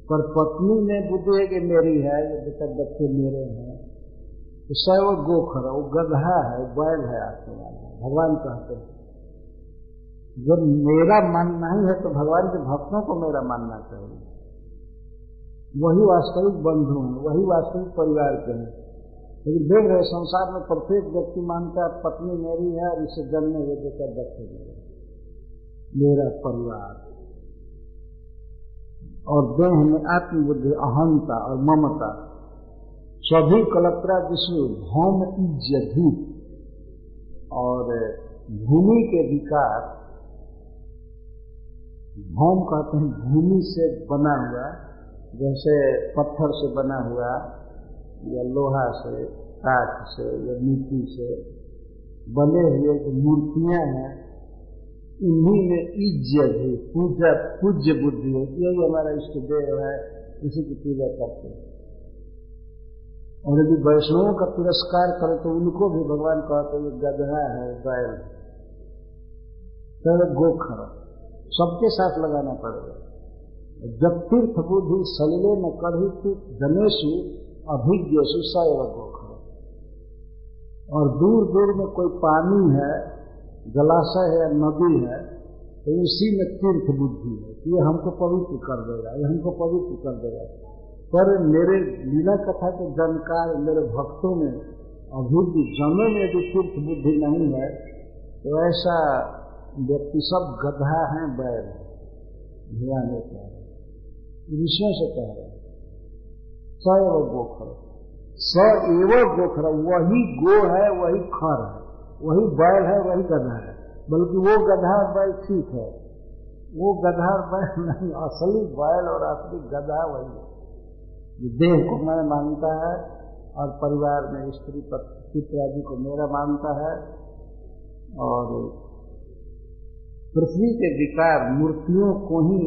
पर पत्नी में बुद्धि है कि मेरी है, ये बेटा बच्चे मेरे हैं, तो शायद वो गोखर, वो गधा है, वो बैल है आपके वाला। भगवान कहते हैं जब मेरा मानना ही है तो भगवान के भक्तों को मेरा मानना चाहिए। वही वास्तविक बंधु हैं, वही वास्तविक परिवार के हैं। लेकिन देख रहे संसार में प्रत्येक व्यक्ति मानता है पत्नी मेरी है और इसे जन्मे हुए बेटा बच्चे मेरा परिवार, और देह में आत्मबुद्धि, अहंता और ममता, सभी कलत्रा जिसमें भौम इज्जती और भूमि के विकार। भौम कहते हैं भूमि से बना हुआ, जैसे पत्थर से बना हुआ या लोहा से, काठ से या मिट्टी से बने हुए जो मूर्तियां हैं, इन्हीं में इज्जत है, पूज्य बुद्धि है, यही हमारा इष्ट देव है, इसी की पूजा करते हैं। और यदि वैष्णवों का तिरस्कार करे तो उनको भी भगवान कहते हैं गधा है, बैल है, तो गोखर, सबके साथ लगाना पड़ेगा। जब तीर्थ बुद्धि सलिले न कढ़ी जनेशु अभिज्ञेशु सैव गोखर, और दूर दूर में कोई पानी है, जलाशय है, नदी है, तो उसी में तीर्थ बुद्धि है, ये हमको पवित्र कर देगा, ये हमको पवित्र कर देगा। पर मेरे लीला कथा के जानकार मेरे भक्तों में अभिज्ञ जनों में यदि तीर्थ बुद्धि नहीं है तो ऐसा व्यक्ति सब गधा है, बैल है। ध्यान देता है, ऋषियों से कह रहे हैं स एव गोखर, स एव गोखर, वही गो है, वही खर है, वही बैल है, वही गधा है। बल्कि वो गधा और बैल ठीक है, वो गधा और बैल नहीं, असली बैल और असली गधा वही है जो देह को मैं मानता है और परिवार में स्त्री पुत्र आदि को मेरा मानता है, और पृथ्वी के विकार मूर्तियों को ही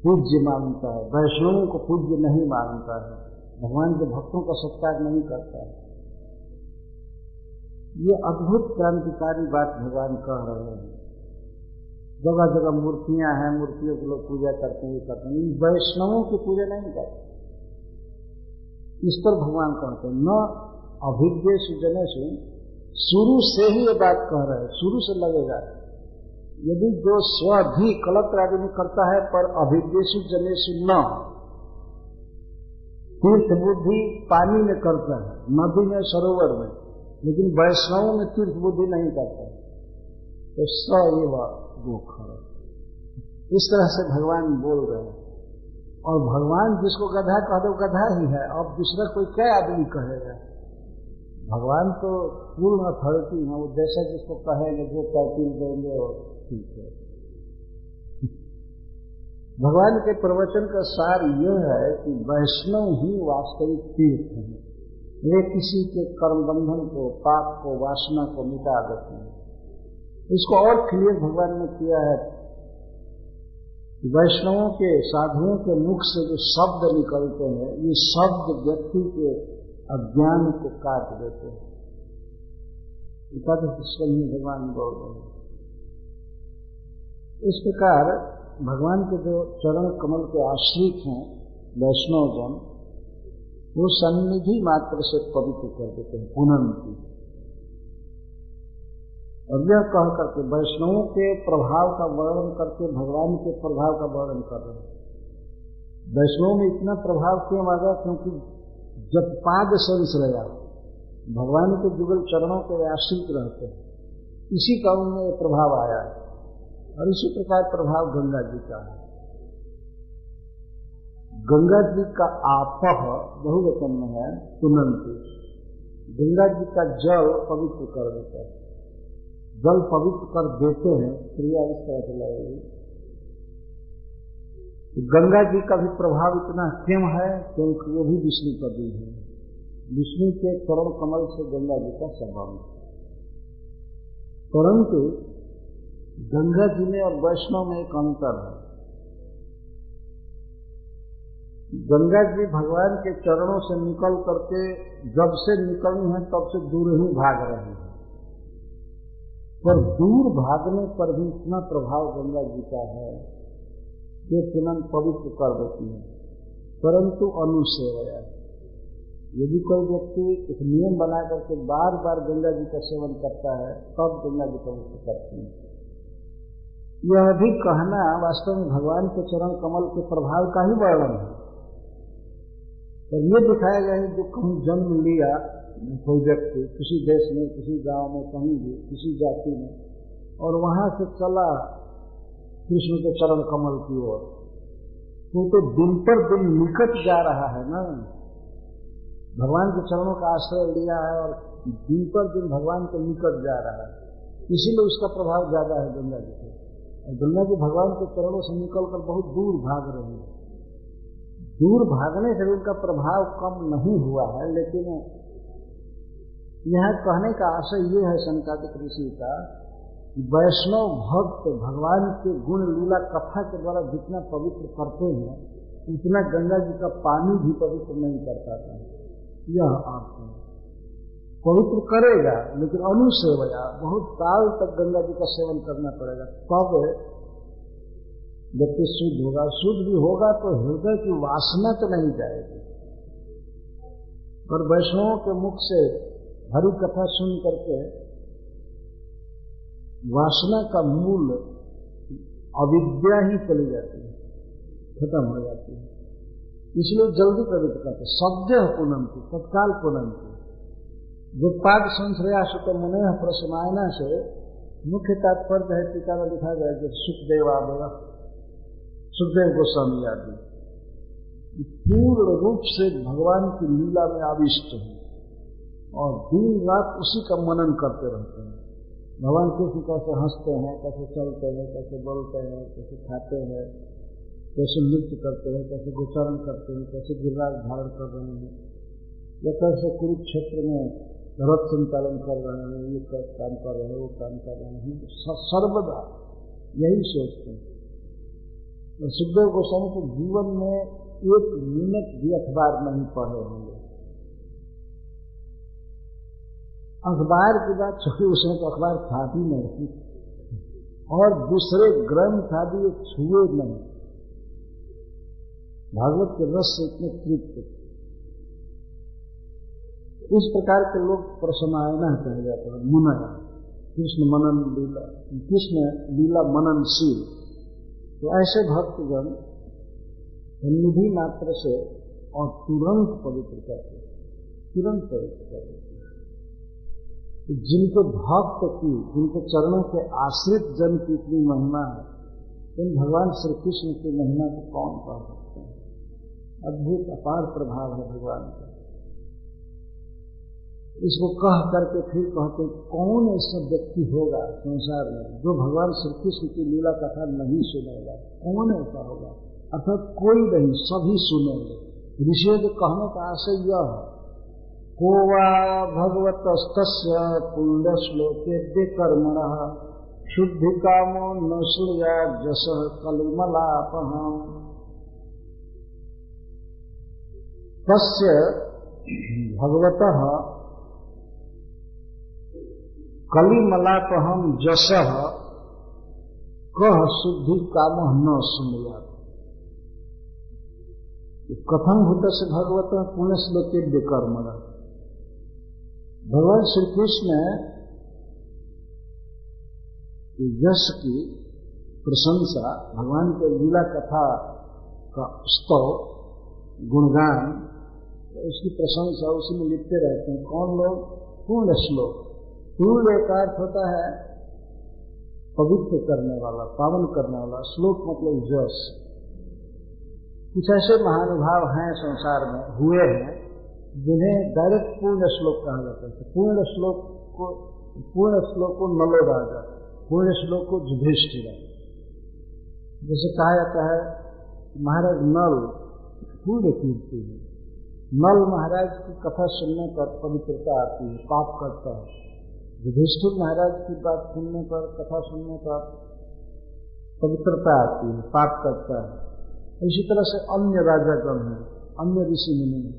पूज्य मानता है, वैष्णवों को पूज्य नहीं मानता है, भगवान के भक्तों का सत्कार नहीं करता है। ये अद्भुत क्रांतिकारी बात भगवान कह रहे हैं। जगह जगह मूर्तियां हैं, मूर्तियों की लोग पूजा करते हैं, करते हैं, वैष्णवों की पूजा नहीं करते। इस पर भगवान कहते हैं न अभिज्ञेषु जनेषु, शुरू से ही ये बात कह रहे हैं, शुरू से लगेगा यदि जो स्वधि कलत्र आदि में करता है पर अभिदेशु जनेशु न, तीर्थ बुद्धि पानी में करता है, नदी में, सरोवर में, लेकिन वैष्णव में तीर्थ बुद्धि नहीं करता, तो स एव गोखर, इस तरह से भगवान बोल रहे हैं। और भगवान जिसको गधा कह दे वो गधा ही है, अब दूसरा कोई क्या आदमी कहेगा। भगवान तो पूर्ण अथॉरिटी है, वो जैसा जिसको कहेंगे जो टाइटिल देंगे और ठीक है। भगवान के प्रवचन का सार यह है कि वैष्णव ही वास्तविक तीर्थ है, वे किसी के कर्म बंधन को, पाप को, वासना को मिटा देते हैं। इसको और क्लियर भगवान ने किया है, वैष्णवों के, साधुओं के मुख से जो शब्द निकलते हैं, ये शब्द व्यक्ति के अज्ञान को काट देते हैं। भगवान बोल रहे हैं। इस प्रकार भगवान के जो चरण कमल के आश्रित हैं वैष्णवजन, वो सन्निधि मात्र से पवित्र कर देते हैं, पुनन्ति। और यह कह करके वैष्णवों के प्रभाव का वर्णन करके भगवान के प्रभाव का वर्णन कर रहे हैं। वैष्णव में इतना प्रभाव क्यों आ गया? क्योंकि जब पाद संस रहा, भगवान के जुगल चरणों के आश्रित रहते हैं, इसी का उनमें प्रभाव आया है। और इसी प्रकार प्रभाव गंगा जी का है। गंगा जी का आपह बहुवचन में है पुनन्ति। गंगा जी का जल पवित्र कर देता है, जल पवित्र कर देते हैं, क्रिया इस तरह से लगेगी। गंगा जी का भी प्रभाव इतना क्यों है? क्योंकि वो भी विष्णु पदी है, विष्णु के चरण कमल से गंगा जी का संबंध। परंतु गंगा जी में और वैष्णव में एक अंतर है। गंगा जी भगवान के चरणों से निकल करके जब से निकली हैं तब से दूर ही भाग रही है, पर दूर भागने पर भी इतना प्रभाव गंगा जी का है कि तुरंत पवित्र कर देती है। परंतु अनुसेवया, यदि कोई व्यक्ति एक नियम बना करके बार बार गंगा जी का सेवन करता है तब गंगा जी पवित्र करती है। यह भी कहना वास्तव में भगवान के चरण कमल के प्रभाव का ही वर्णन है। और ये दिखाया गया है जो कहीं जन्म लिया कोई व्यक्ति किसी देश में, किसी गांव में, कहीं भी, किसी जाति में, और वहां से चला कृष्ण के चरण कमल की ओर, तो दिन पर दिन निकट जा रहा है ना। भगवान के चरणों का आश्रय लिया है और दिन पर दिन भगवान के निकट जा रहा है, इसीलिए उसका प्रभाव ज्यादा है गंगा जी से। और गंगा जी भगवान के चरणों से निकलकर बहुत दूर भाग रही है। दूर भागने से उनका प्रभाव कम नहीं हुआ है, लेकिन यह कहने का आशय ये है संकादिक ऋषि का, वैष्णव भक्त भगवान के गुण लीला कथा के द्वारा जितना पवित्र करते हैं उतना गंगा जी का पानी भी पवित्र नहीं कर पाता है। यह अर्थ है, पवित्र करेगा लेकिन अनुसेवया, बहुत काल तक गंगा जी का सेवन करना पड़ेगा, तब व्यक्ति शुद्ध होगा। शुद्ध भी होगा तो हृदय की वासना तो नहीं जाएगी। और वैष्णवों के मुख से हरि कथा सुन करके वासना का मूल अविद्या ही चली जाती है, खत्म हो जाती है। इसलिए जल्दी पवित्र करते, सद्य पुनन्ति, तत्काल पुनन्ति। जो पाद संश्रयास तो मुनेह प्रसमायना से मुख्य तात्पर्य है, टीका में लिखा गया कि सुखदेवादय, सुखदेव गोस्वामी आदि पूर्ण रूप से भगवान की लीला में आविष्ट है और दिन रात उसी का मनन करते रहते हैं। भगवान कृष्ण कैसे हंसते हैं, कैसे चलते हैं, कैसे बोलते हैं, कैसे खाते हैं, कैसे नृत्य करते हैं, कैसे गोचरण करते हैं, कैसे गिरिराज धारण कर रहे हैं, या कैसे कुरुक्षेत्र में रथ संचालन कर रहे हैं, ये काम कर रहे हैं, वो काम कर रहे हैं, सर्वदा यही सोचते हैं। और सुखदेव गोस्वामी के जीवन में एक मिनट भी अखबार नहीं पढ़े होंगे। अखबार की बात छोड़ी, उसमें तो अखबार था भी नहीं और दूसरे ग्रंथ आदि छुए नहीं। भागवत के रस से इतने तृप्त। इस प्रकार के लोग प्रसमायना कहे जाते हैं, मुनया। कृष्ण मनन लीला, कृष्ण लीला मननशील। तो ऐसे भक्तगण निधि मात्र से और तुरंत पवित्र करते, तुरंत पवित्र करते। जिनको भक्त की, जिनको चरणों के आश्रित जन की इतनी महिमा है, इन भगवान श्री कृष्ण की महिमा को कौन कह सकते हैं? अद्भुत अपार प्रभाव है भगवान का। इसको कह करके फिर कहते कौन ऐसा व्यक्ति होगा संसार में जो भगवान श्री कृष्ण की लीला कथा नहीं सुनेगा? कौन ऐसा होगा? अर्थात कोई नहीं, सभी सुनेंगे। ऋषियों के कहने का आशय यह है, को वा भगवतस्तस्य पुण्य श्लोके कर्मणः शुद्धि कामो न श्लूया जस कलिमलापहम् तस्य भगवतः कलिमलापहम् जसः कह शुद्धि कामः न श्लूया। कथम भूतस्य भगवतः पुण्य श्लोके कर्मणः। भगवान श्री कृष्ण यश की प्रशंसा, भगवान के लीला कथा का स्तव गुणगान, उसकी प्रशंसा उसी में लिखते रहते हैं। कौन लोग? पूर्ण श्लोक। पूर्ण का अर्थ होता है पवित्र करने वाला, पावन करने वाला। श्लोक मतलब यश। कुछ ऐसे महानुभाव हैं संसार में, हुए हैं, जिन्हें डायरेक्ट पूर्ण श्लोक कहा जाता है। पूर्ण श्लोक को नलो राजा, पूर्ण श्लोक को युधिष्ठिर। जैसे कहा जाता है महाराज नल पूर्ण कीर्ति है। नल महाराज की कथा सुनने पर पवित्रता आती है, पाप करता है। युधिष्ठिर महाराज की बात सुनने पर, कथा सुनने पर पवित्रता आती है, पाप करता है। इसी तरह से अन्य राजागण हैं, अन्य ऋषि मुनि हैं,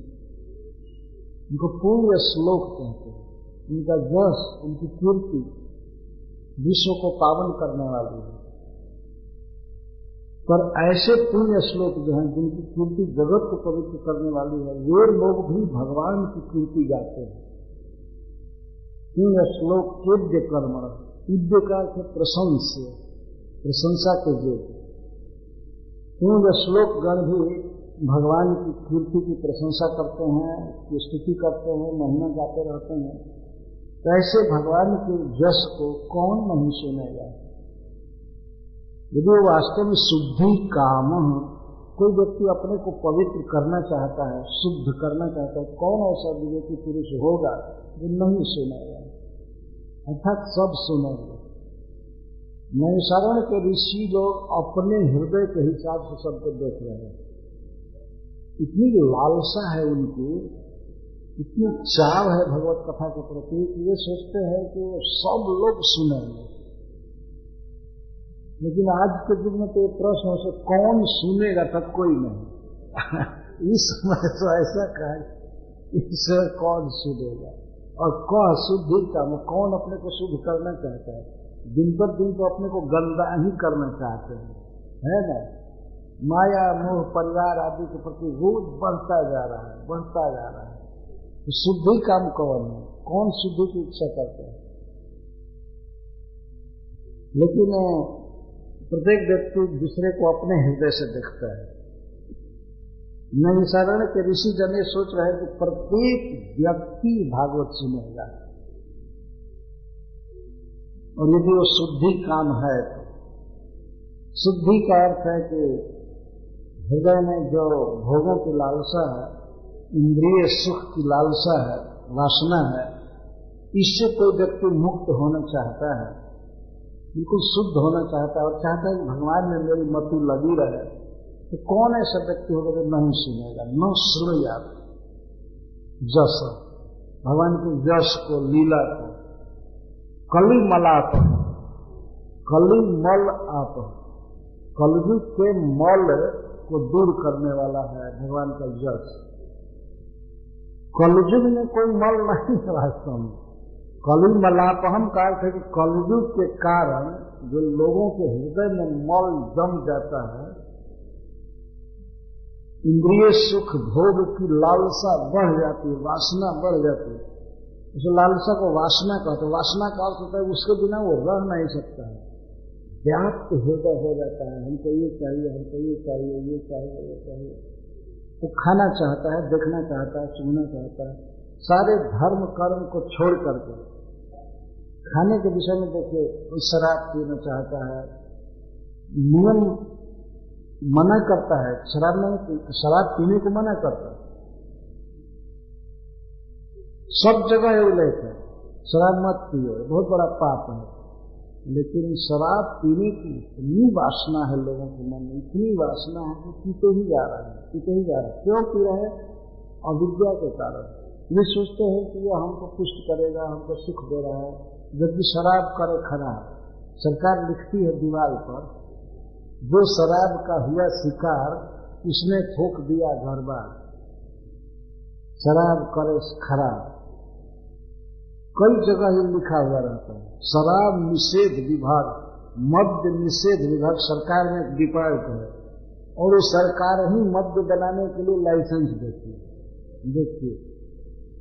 उनको पूर्ण श्लोक कहते हैं। उनका यश, उनकी कीर्ति विश्व को पावन करने वाली है। पर ऐसे पुण्य श्लोक जो हैं, जिनकी कीर्ति जगत को पवित्र करने वाली है, वे लोग भी भगवान की कीर्ति गाते हैं। पुण्य श्लोक केद्य कर्म, इद्य का अर्थ प्रशंस्य, प्रशंसा के योग्य। पुण्य श्लोक गण भी भगवान की कीर्ति की प्रशंसा करते हैं, की स्तुति करते हैं, महिमा गाते रहते हैं। तो ऐसे भगवान के यश को कौन नहीं सुनेगा? यदि वो वास्तव में शुद्धि काम, कोई व्यक्ति अपने को पवित्र करना चाहता है, शुद्ध करना चाहता है, कौन ऐसा विवेकी पुरुष होगा जो नहीं सुनेगा? अर्थात सब सुनेंगे। नैमिषारण्य के ऋषि लोग अपने हृदय के हिसाब से सबको देख रहे हैं। इतनी लालसा है उनकी, इतनी चाव है भगवत कथा के प्रति, ये सोचते हैं कि सब लोग सुनेंगे। लेकिन आज के युग में तो ये प्रश्न हो सकता, कौन सुनेगा? तक कोई नहीं। इस समय तो ऐसा कहा, इससे कौन सुनेगा? और कौन शुद्धि का, कौन अपने को शुद्ध करना चाहता है? दिन पर दिन तो अपने को गंदा ही करना चाहते हैं, है ना? माया मोह परिवार आदि के प्रति रोज बढ़ता जा रहा है, बढ़ता जा रहा है। तो शुद्धि काम कौन है? कौन शुद्धि की इच्छा करता है? लेकिन प्रत्येक व्यक्ति दूसरे को अपने हृदय से देखता है। नैमिषारण्य के ऋषि जन ये सोच रहे हैं कि प्रत्येक व्यक्ति भागवत सुनेगा, और यदि वो शुद्धि काम है तो शुद्धि का अर्थ है कि हृदय में जो भोगों की लालसा है, इंद्रिय सुख की लालसा है, वासना है, इससे कोई व्यक्ति मुक्त होना चाहता है, बिल्कुल शुद्ध होना चाहता है और चाहता है कि भगवान में मेरी मति लगी रहे, तो कौन ऐसा व्यक्ति होगा जो नहीं सुनेगा? न श्रुया जस, भगवान के यश को, लीला को। कलिमलाप, कलिमल आप, कलयुग के मल को दूर करने वाला है भगवान का यश। कलयुग में कोई मल नहीं है वास्तव में। कलिमलापहम का अर्थ है कि कलयुग के कारण जो लोगों के हृदय में मल जम जाता है, इंद्रिय सुख भोग की लालसा बढ़ जाती है, वासना बढ़ जाती है, उस लालसा को वासना कहते। वासना का अर्थ होता है उसके बिना वो रह नहीं सकता है, व्याप्त हृदय हो जाता है। हमको ये चाहिए, हमको ये चाहिए, ये चाहिए, ये चाहिए। वो खाना चाहता है, देखना चाहता है, सुनना चाहता है, सारे धर्म कर्म को छोड़ करके। खाने के विषय में देखिए, कोई शराब पीना चाहता है, नियम मना करता है, शराब पीने को मना करता है, सब जगह उल्लेख है शराब मत पियो, बहुत बड़ा पाप है। लेकिन शराब पीने की इतनी वासना है लोगों के मन में, इतनी वासना है कि पीते ही जा रहे हैं, पीते ही जा रहे हैं। क्यों पी रहे हैं? अविद्या के कारण। ये सोचते हैं कि ये हमको पुष्ट करेगा, हमको सुख दे रहा है, जबकि शराब करे खराब। सरकार लिखती है दीवार पर, जो शराब का हुआ शिकार उसने थोक दिया घर बार, शराब करे खराब। कई जगह ये लिखा हुआ रहता है। शराब निषेध विभाग, मद्य निषेध विभाग सरकार में एक डिपार्ट है, और वो सरकार ही मद्य बनाने के लिए लाइसेंस देती है। देखिए,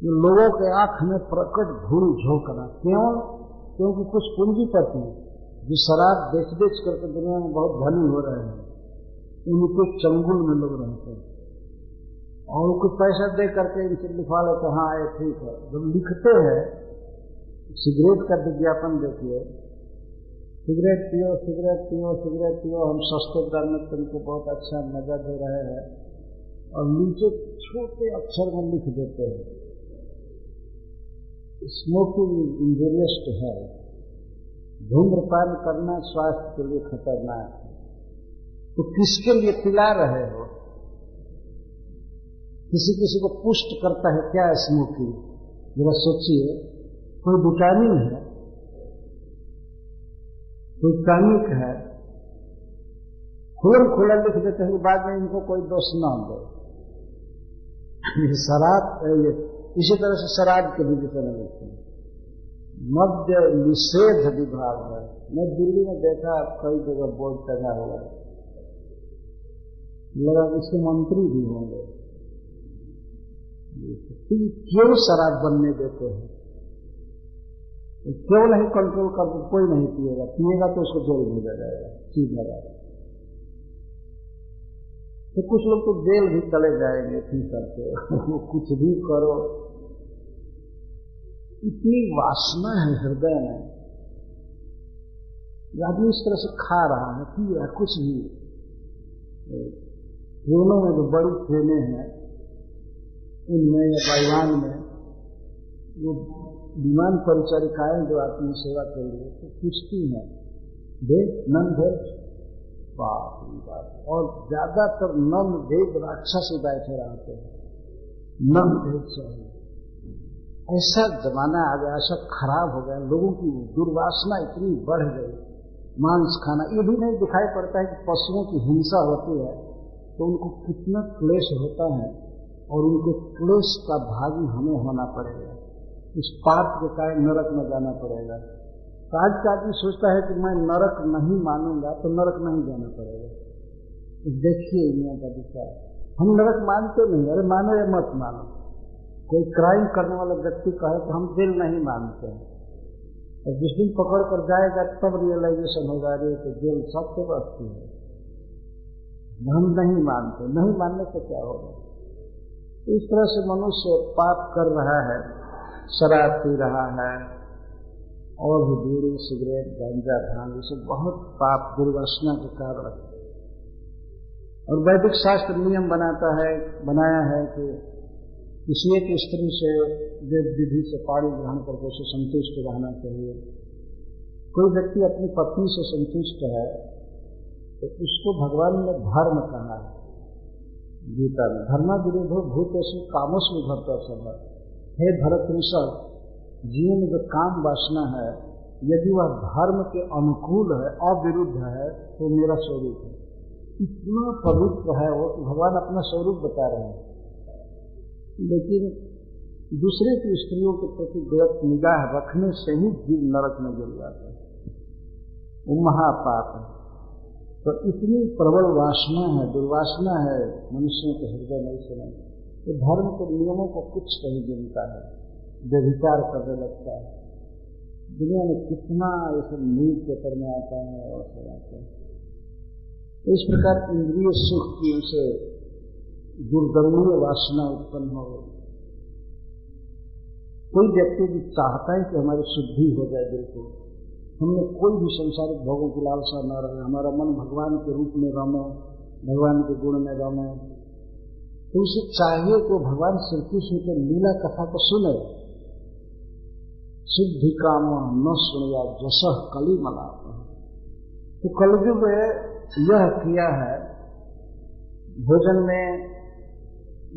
ये लोगों के आंख में प्रकट धूल झोंकना। क्यों? क्योंकि कुछ पूंजीपति जो शराब बेच बेच करके दुनिया में बहुत धनी हो रहे हैं, उनके चंगुल में लोग रहते हैं, और उनको पैसा दे करके इनसे लिखवा लेते, हाँ ये ठीक है। जब लिखते हैं, सिगरेट का विज्ञापन देखिए, सिगरेट पियो, सिगरेट पियो, सिगरेट पियो, हम सस्ते दाम में तुमको बहुत अच्छा मजा दे रहे हैं, और नीचे छोटे अक्षर में लिख देते हैं स्मोकिंग इंजूरियस टू हेल्थ, धूम्रपान करना स्वास्थ्य के लिए खतरनाक है। तो किसके लिए पिला रहे हो? किसी किसी को पुष्ट करता है क्या स्मोकिंग? जरा सोचिए, कोई विटामिन है, कोई टॉनिक है, खुलम खुला लिख देते हैं, बाद में इनको कोई दोष न दो। शराब, इसी तरह से शराब के भी विषय में लिखते हैं, मद्य निषेध विभाग है। मैं दिल्ली में देखा कई जगह बोर्ड टंगा हुआ है, लगा इसके मंत्री भी होंगे। क्यों शराब बनने देते हैं? क्यों नहीं कंट्रोल करते? कोई नहीं पिएगा, पिएगा तो उसको जेल भेजा जाएगा, सीधा जाएगा। तो कुछ लोग तो जेल भी चले जाएंगे पी करके, वो कुछ भी करो। इतनी वासना है हृदय में, आदमी इस तरह से खा रहा है, पी रहा है, कुछ भी। ट्रेनों में जो बड़ी ट्रेनें हैं, उनमें या बाईवान में वो विमान परिचारिकाएं जो आती हैं सेवा के लिए, तो पूछती हैं वेज नॉन वेज, बाप। और ज्यादातर नॉन वेज राक्षस ही बैठे रहते हैं, नॉन वेज चाहिए। ऐसा जमाना आ गया, ऐसा खराब हो गया, लोगों की दुर्वासना इतनी बढ़ गई। मांस खाना, ये भी नहीं दिखाई पड़ता है कि पशुओं की हिंसा होती है तो उनको कितना क्लेश होता है, और उनके क्लेश का भागी हमें होना पड़ेगा, इस पाप के कारण नरक में जाना पड़ेगा। तो आज का आदमी सोचता है कि मैं नरक नहीं मानूंगा तो नरक नहीं जाना पड़ेगा। देखिए यहाँ का विचार, हम नरक मानते नहीं, अरे मानो या मत मानो। कोई क्राइम करने वाला व्यक्ति कहे तो हम जेल नहीं मानते हैं, और जिस दिन पकड़ कर जाएगा तब रियलाइजेशन होगा अरे तो जेल सबसे बचती है। हम नहीं मानते, नहीं मानने से क्या होगा? इस तरह से मनुष्य पाप कर रहा है, शराब पी रहा है, और भी बीड़ी, सिगरेट, गांजा, भांग, ये सब बहुत पाप दुर्वासना के कारण है। और वैदिक शास्त्र नियम बनाया है कि किसी एक स्त्री से वेद विधि से पाणी ग्रहण करके उसे संतुष्ट रहना चाहिए। कोई व्यक्ति अपनी पत्नी से संतुष्ट है तो उसको भगवान ने धर्म कहा है गीता में, धर्मा विरोधो भूतेषु कामोषु भर्तर्षभ। हे भरतऋषभ, जीवन में जो काम वासना है, यदि वह धर्म के अनुकूल है, अविरुद्ध है, तो मेरा स्वरूप है। इतना पवित्र है वो कि भगवान अपना स्वरूप बता रहे हैं। लेकिन दूसरे की स्त्रियों के प्रति गलत निगाह रखने से ही जीव नरक में गिर जाता है, वो महापाप है। तो इतनी प्रबल वासना है, दुर्वासना है मनुष्यों के हृदय में। सुना तो धर्म के नियमों को कुछ नहीं गिनता है, व्यभिचार करने लगता है। दुनिया में कितना ऐसे न्यूज पेपर में आता है और सब आता है। इस प्रकार इंद्रिय सुख की उसे दुर्गंधीय वासना उत्पन्न हो गई। कोई व्यक्ति भी चाहता है कि हमारी शुद्धि हो जाए, बिल्कुल हमने कोई भी संसारिक भोगों की लालसा न रहे, हमारा मन भगवान के रूप में रमे, भगवान के गुण में रमे। तो उसे चाहिए कि भगवान श्री कृष्ण के लीला कथा को सुने। सिद्धि काम न सुनिया जसह कली मना। तो कलयुग में यह किया है, भोजन में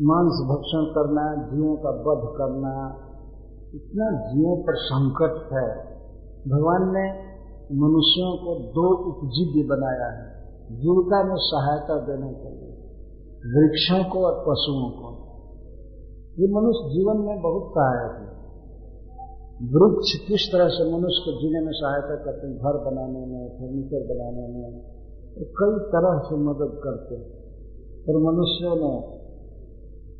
मांस भक्षण करना, जीवों का वध करना, इतना जीवों पर संकट है। भगवान ने मनुष्यों को दो उपजीव्य बनाया है जीविका में सहायता देने के लिए, वृक्षों को और पशुओं को। ये मनुष्य जीवन में बहुत सहायक है। वृक्ष किस तरह से मनुष्य को जीने में सहायता करते हैं, घर बनाने में, फर्नीचर बनाने में, कई तरह से मदद करते हैं। पर मनुष्यों ने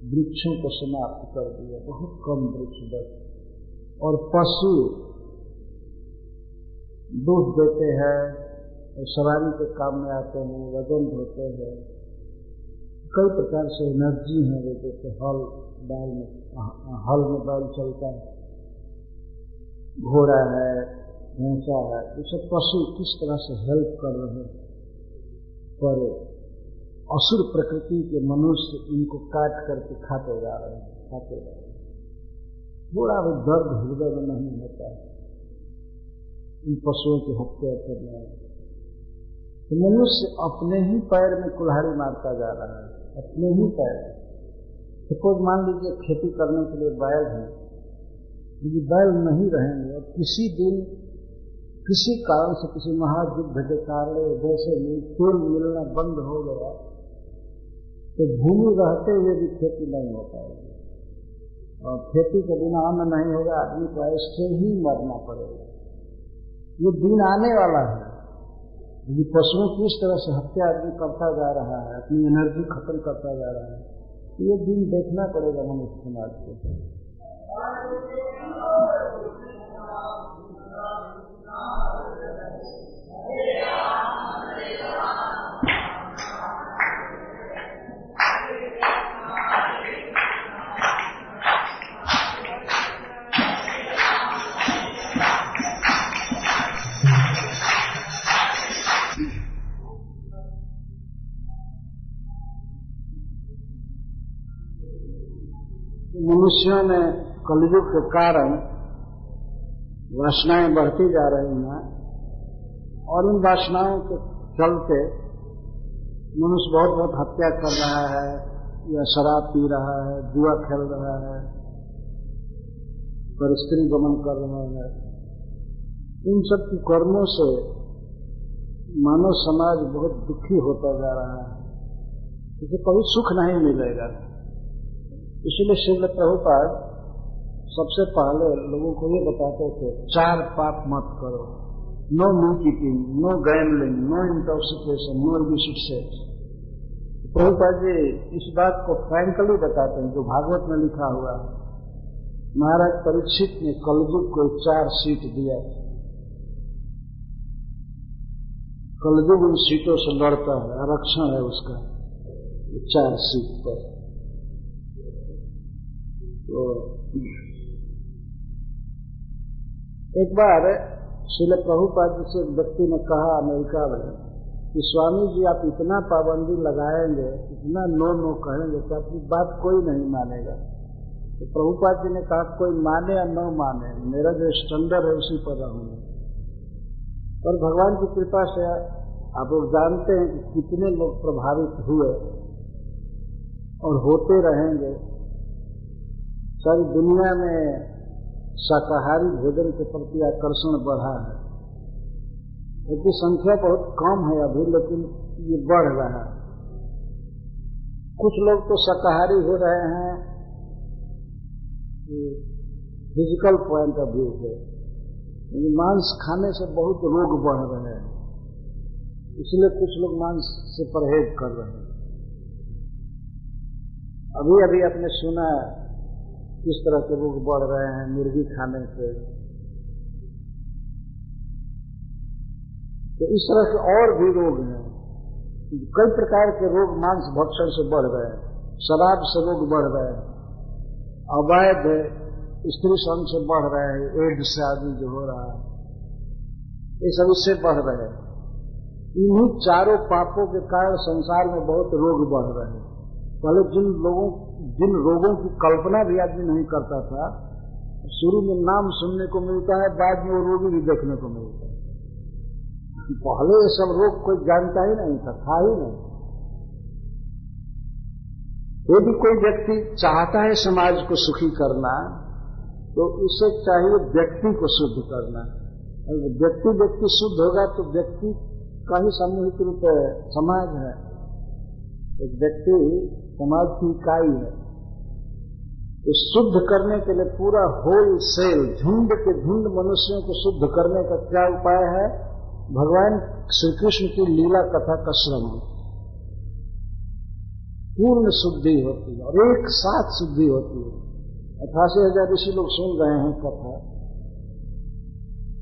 वृक्षों को समाप्त कर दिया, बहुत कम वृक्ष बचे। और पशु दूध देते हैं, सवारी के काम में आते हैं, वजन ढोते हैं, कई प्रकार से एनर्जी है वो देते। हल में बैल चलता है, घोड़ा है, भैंसा है, ये सब पशु किस तरह से हेल्प कर रहे हैं। पर असुर प्रकृति के मनुष्य इनको काट करके खाते जा रहे हैं। थोड़ा भी दर्द हृदय में नहीं होता है इन पशुओं की हत्या करने में। तो मनुष्य अपने ही पैर में कुल्हाड़ी मारता जा रहा है, अपने ही पैर। सपोज मान लीजिए खेती करने के लिए बैल है, यदि बैल नहीं रहेंगे और किसी दिन किसी कारण से किसी महायुद्ध के कारण जैसे तेल मिलना बंद हो गया तो भूमि रहते हुए भी खेती नहीं हो पाएगी। और खेती के बिना अन्न नहीं होगा, आदमी को ऐसे ही मरना पड़ेगा। ये दिन आने वाला है। ये पशुओं की इस तरह से हत्या आदमी करता जा रहा है, अपनी एनर्जी खत्म करता जा रहा है, ये दिन देखना पड़ेगा मनुष्य समाज को। मनुष्यों में कलयुग के कारण वासनाएं बढ़ती जा रही हैं और इन वासनाओं के चलते मनुष्य बहुत हत्या कर रहा है, या शराब पी रहा है, जुआ खेल रहा है, पर स्त्री गमन कर रहा है। इन सब कर्मों से मानव समाज बहुत दुखी होता जा रहा है, इसे कभी सुख नहीं मिलेगा। इसलिए श्रील प्रभुपाद सबसे पहले लोगों को ये बताते थे, 4 पाप मत करो, no meat eating, no gambling, no intoxication, no illicit sex. Prabhupada ji इस बात को फ्रैंकली बताते हैं जो भागवत में लिखा हुआ है। महाराज परीक्षित ने कलयुग को 4 सीट दिया। कलयुग उन सीटों से लड़ता है, आरक्षण है उसका 4 सीट पर। तो एक बार श्रील प्रभुपाद जी से व्यक्ति ने कहा अमेरिका में कि स्वामी जी आप इतना पाबंदी लगाएंगे, इतना नो कहेंगे तो अपनी बात कोई नहीं मानेगा। तो प्रभुपाद जी ने कहा कोई माने या न माने, मेरा जो स्टैंडर्ड है उसी पर रहूंगा। और भगवान की कृपा से आप लोग जानते हैं कि कितने लोग प्रभावित हुए और होते रहेंगे। सारी दुनिया में शाकाहारी भोजन के प्रति आकर्षण बढ़ा है। इसकी संख्या बहुत कम है अभी, लेकिन ये बढ़ रहा है। कुछ लोग तो शाकाहारी हो रहे हैं फिजिकल पॉइंट ऑफ व्यू से, मांस खाने से बहुत रोग बढ़ रहे हैं, इसलिए कुछ लोग मांस से परहेज कर रहे हैं। अभी अभी आपने सुना किस तरह के रोग बढ़ रहे हैं मुर्गी खाने से। तो इस तरह के और भी रोग हैं, कई प्रकार के रोग मांस भक्षण से बढ़ रहे हैं, शराब से रोग बढ़ रहे हैं, अवैध स्त्री संग से बढ़ रहे हैं, एड्स से आदि जो हो रहा है, ये सब इससे बढ़ रहे हैं। इन्हीं चारों पापों के कारण संसार में बहुत रोग बढ़ रहे हैं। पहले जिन रोगों की कल्पना भी आदमी नहीं करता था, शुरू में नाम सुनने को मिलता है, बाद में वो रोगी भी देखने को मिलता है। पहले ये सब रोग कोई जानता ही नहीं था ही नहीं। यदि कोई व्यक्ति चाहता है समाज को सुखी करना, तो उसे चाहिए व्यक्ति को शुद्ध करना। अगर व्यक्ति शुद्ध होगा तो व्यक्ति का ही सामूहिक रूप समाज है। एक व्यक्ति समाज की इकाई है। तो शुद्ध करने के लिए पूरा होल सेल झुंड के झुंड मनुष्यों को शुद्ध करने का क्या उपाय है? भगवान श्री कृष्ण की लीला कथा का श्रवण। पूर्ण शुद्धि होती है और एक साथ शुद्धि होती है। 88,000 ऋषि लोग सुन रहे हैं कथा।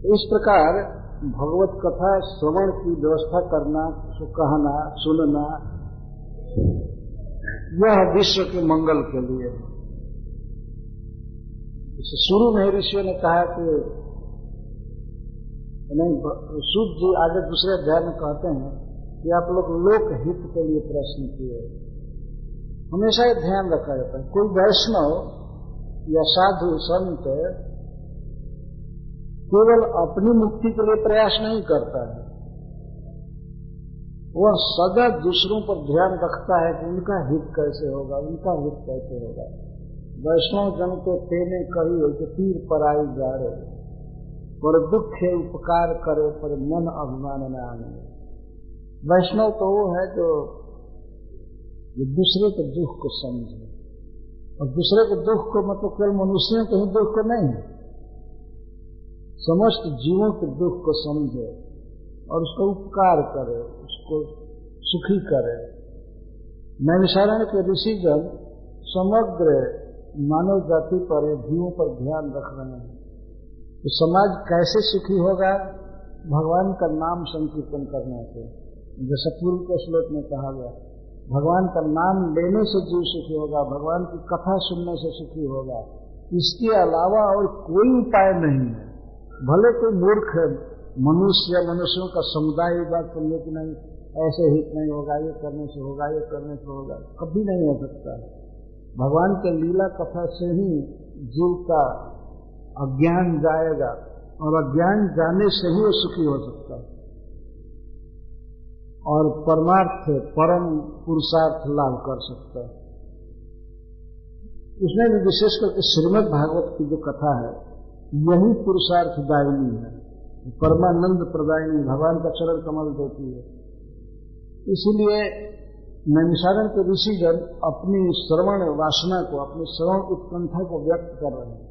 इस प्रकार भगवत कथा श्रवण की व्यवस्था करना, कहना, सुनना, यह विश्व के मंगल के लिए है। इसे शुरू में ऋषियों ने कहा कि नहीं, सूत जी आगे दूसरे अध्याय में कहते हैं कि आप लोग लोक हित के लिए प्रश्न किए। हमेशा ये ध्यान रखा जाता है, कोई वैष्णव या साधु संत केवल अपनी मुक्ति के लिए प्रयास नहीं करता है, वह सदा दूसरों पर ध्यान रखता है कि उनका हित कैसे होगा, उनका हित कैसे होगा। वैष्णव जन को तेने कही हो कि तीर पर आई जा रहे, पर दुख है उपकार करे पर मन अभिमान न आने। वैष्णव तो वो है जो दूसरे के दुख को समझे, और दूसरे के दुख को मतलब केवल मनुष्यों के ही दुख को नहीं, समस्त जीवों के दुख को समझे और उसका उपकार करे, उसको सुखी करे। नैमिषारण्य के ऋषिगण समग्र मानव जाति पर, जीवों पर ध्यान रख रहे हैं। तो समाज कैसे सुखी होगा? भगवान का नाम संकीर्तन करने से। जैसा पूर्व के श्लोक में कहा गया, भगवान का नाम लेने से जीव सुखी होगा, भगवान की कथा सुनने से सुखी होगा। इसके अलावा और कोई उपाय नहीं है। भले कोई मूर्ख मनुष्य या मनुष्यों का समुदाय बात करिए कि नहीं ऐसे हित नहीं होगा, ये करने से होगा, ये करने से होगा, कभी नहीं हो सकता। भगवान के लीला कथा से ही जीव का अज्ञान जाएगा और अज्ञान जाने से ही वो सुखी हो सकता है और परमार्थ परम पुरुषार्थ लाभ कर सकता है। उसमें भी विशेष करके श्रीमद् भागवत की जो कथा है, यही पुरुषार्थ दायिनी है, परमानंद प्रदायिनी, भगवान का चरण कमल देती है। इसीलिए नैमिषारण्य के ऋषिगण अपनी श्रवण वासना को, अपनी श्रवण उत्कंठा को व्यक्त कर रहे हैं।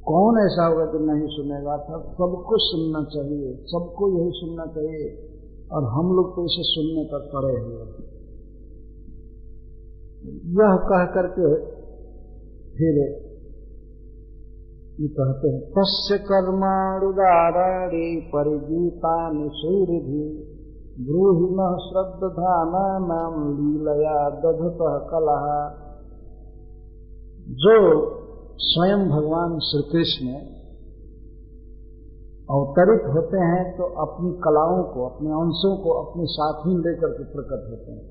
कौन ऐसा होगा जो नहीं सुनेगा? सबको सुनना चाहिए, सबको यही सुनना चाहिए, और हम लोग तो इसे सुनने पर पड़े हुए। यह कह करके फिर ये कहते हैं, तस्य कर्माणुदाराणि परिगीतानि सुहृदि ब्रूहि नः श्रद्धानानां लीलया दधतः कलह। जो स्वयं भगवान श्री कृष्ण अवतरित होते हैं तो अपनी कलाओं को, अपने अंशों को अपने साथ ही लेकर के प्रकट होते हैं।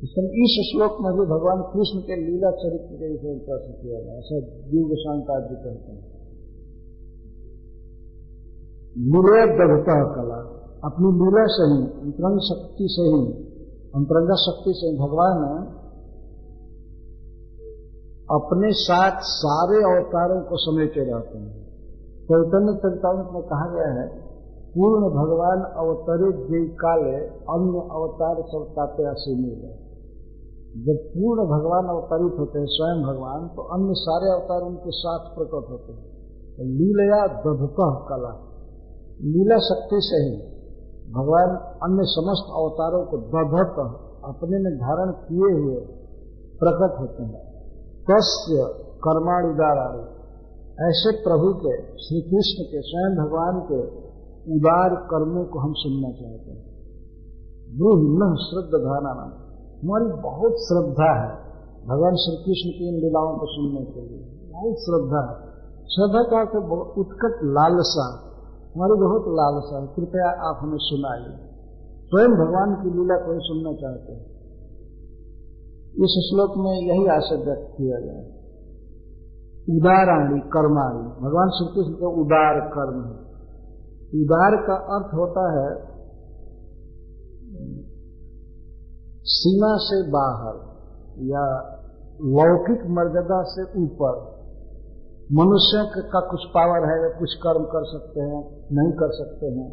इसलिए इस श्लोक में भी भगवान कृष्ण के लीला चरित्र के विषय पर किया गया, ऐसा जीव गोस्वामी जी कहते हैं। लीला दधता कला, अपनी लीला से ही, अंतरंग शक्ति से ही, अंतरंगा शक्ति से भगवान अपने साथ सारे अवतारों को समेटे रहते हैं। चैतन्य चरितामृत में कहा गया है, पूर्ण भगवान अवतरित जय काले अन्य अवतार सब ताते असीमित है। जब पूर्ण भगवान अवतरित होते हैं स्वयं भगवान, तो अन्य सारे अवतार उनके साथ प्रकट होते हैं। तो लीलया दधतः कला, लीला शक्ति से ही भगवान अन्य समस्त अवतारों को दधतः अपने में धारण किए हुए प्रकट होते हैं। तस्य कर्माणि उदाराणि, ऐसे प्रभु के, श्री कृष्ण के, स्वयं भगवान के उदार कर्मों को हम सुनना चाहते हैं। ब्रूहि श्रद्धाना नाम, हमारी बहुत श्रद्धा है भगवान श्री कृष्ण की इन लीलाओं को सुनने के लिए, बहुत श्रद्धा है। श्रद्धा का तो उत्कट लालसा, हमारी बहुत लालसा है, कृपया आप हमें सुनाइए। स्वयं भगवान की लीला को ही सुनना चाहते हैं। इस श्लोक में यही आशय व्यक्त किया गया है। उदाराणि कर्माणि, भगवान श्री कृष्ण का उदार कर्म है। उदार का अर्थ होता है सीमा से बाहर या लौकिक मर्यादा से ऊपर। मनुष्य का कुछ पावर है, कुछ कर्म कर सकते हैं, नहीं कर सकते हैं,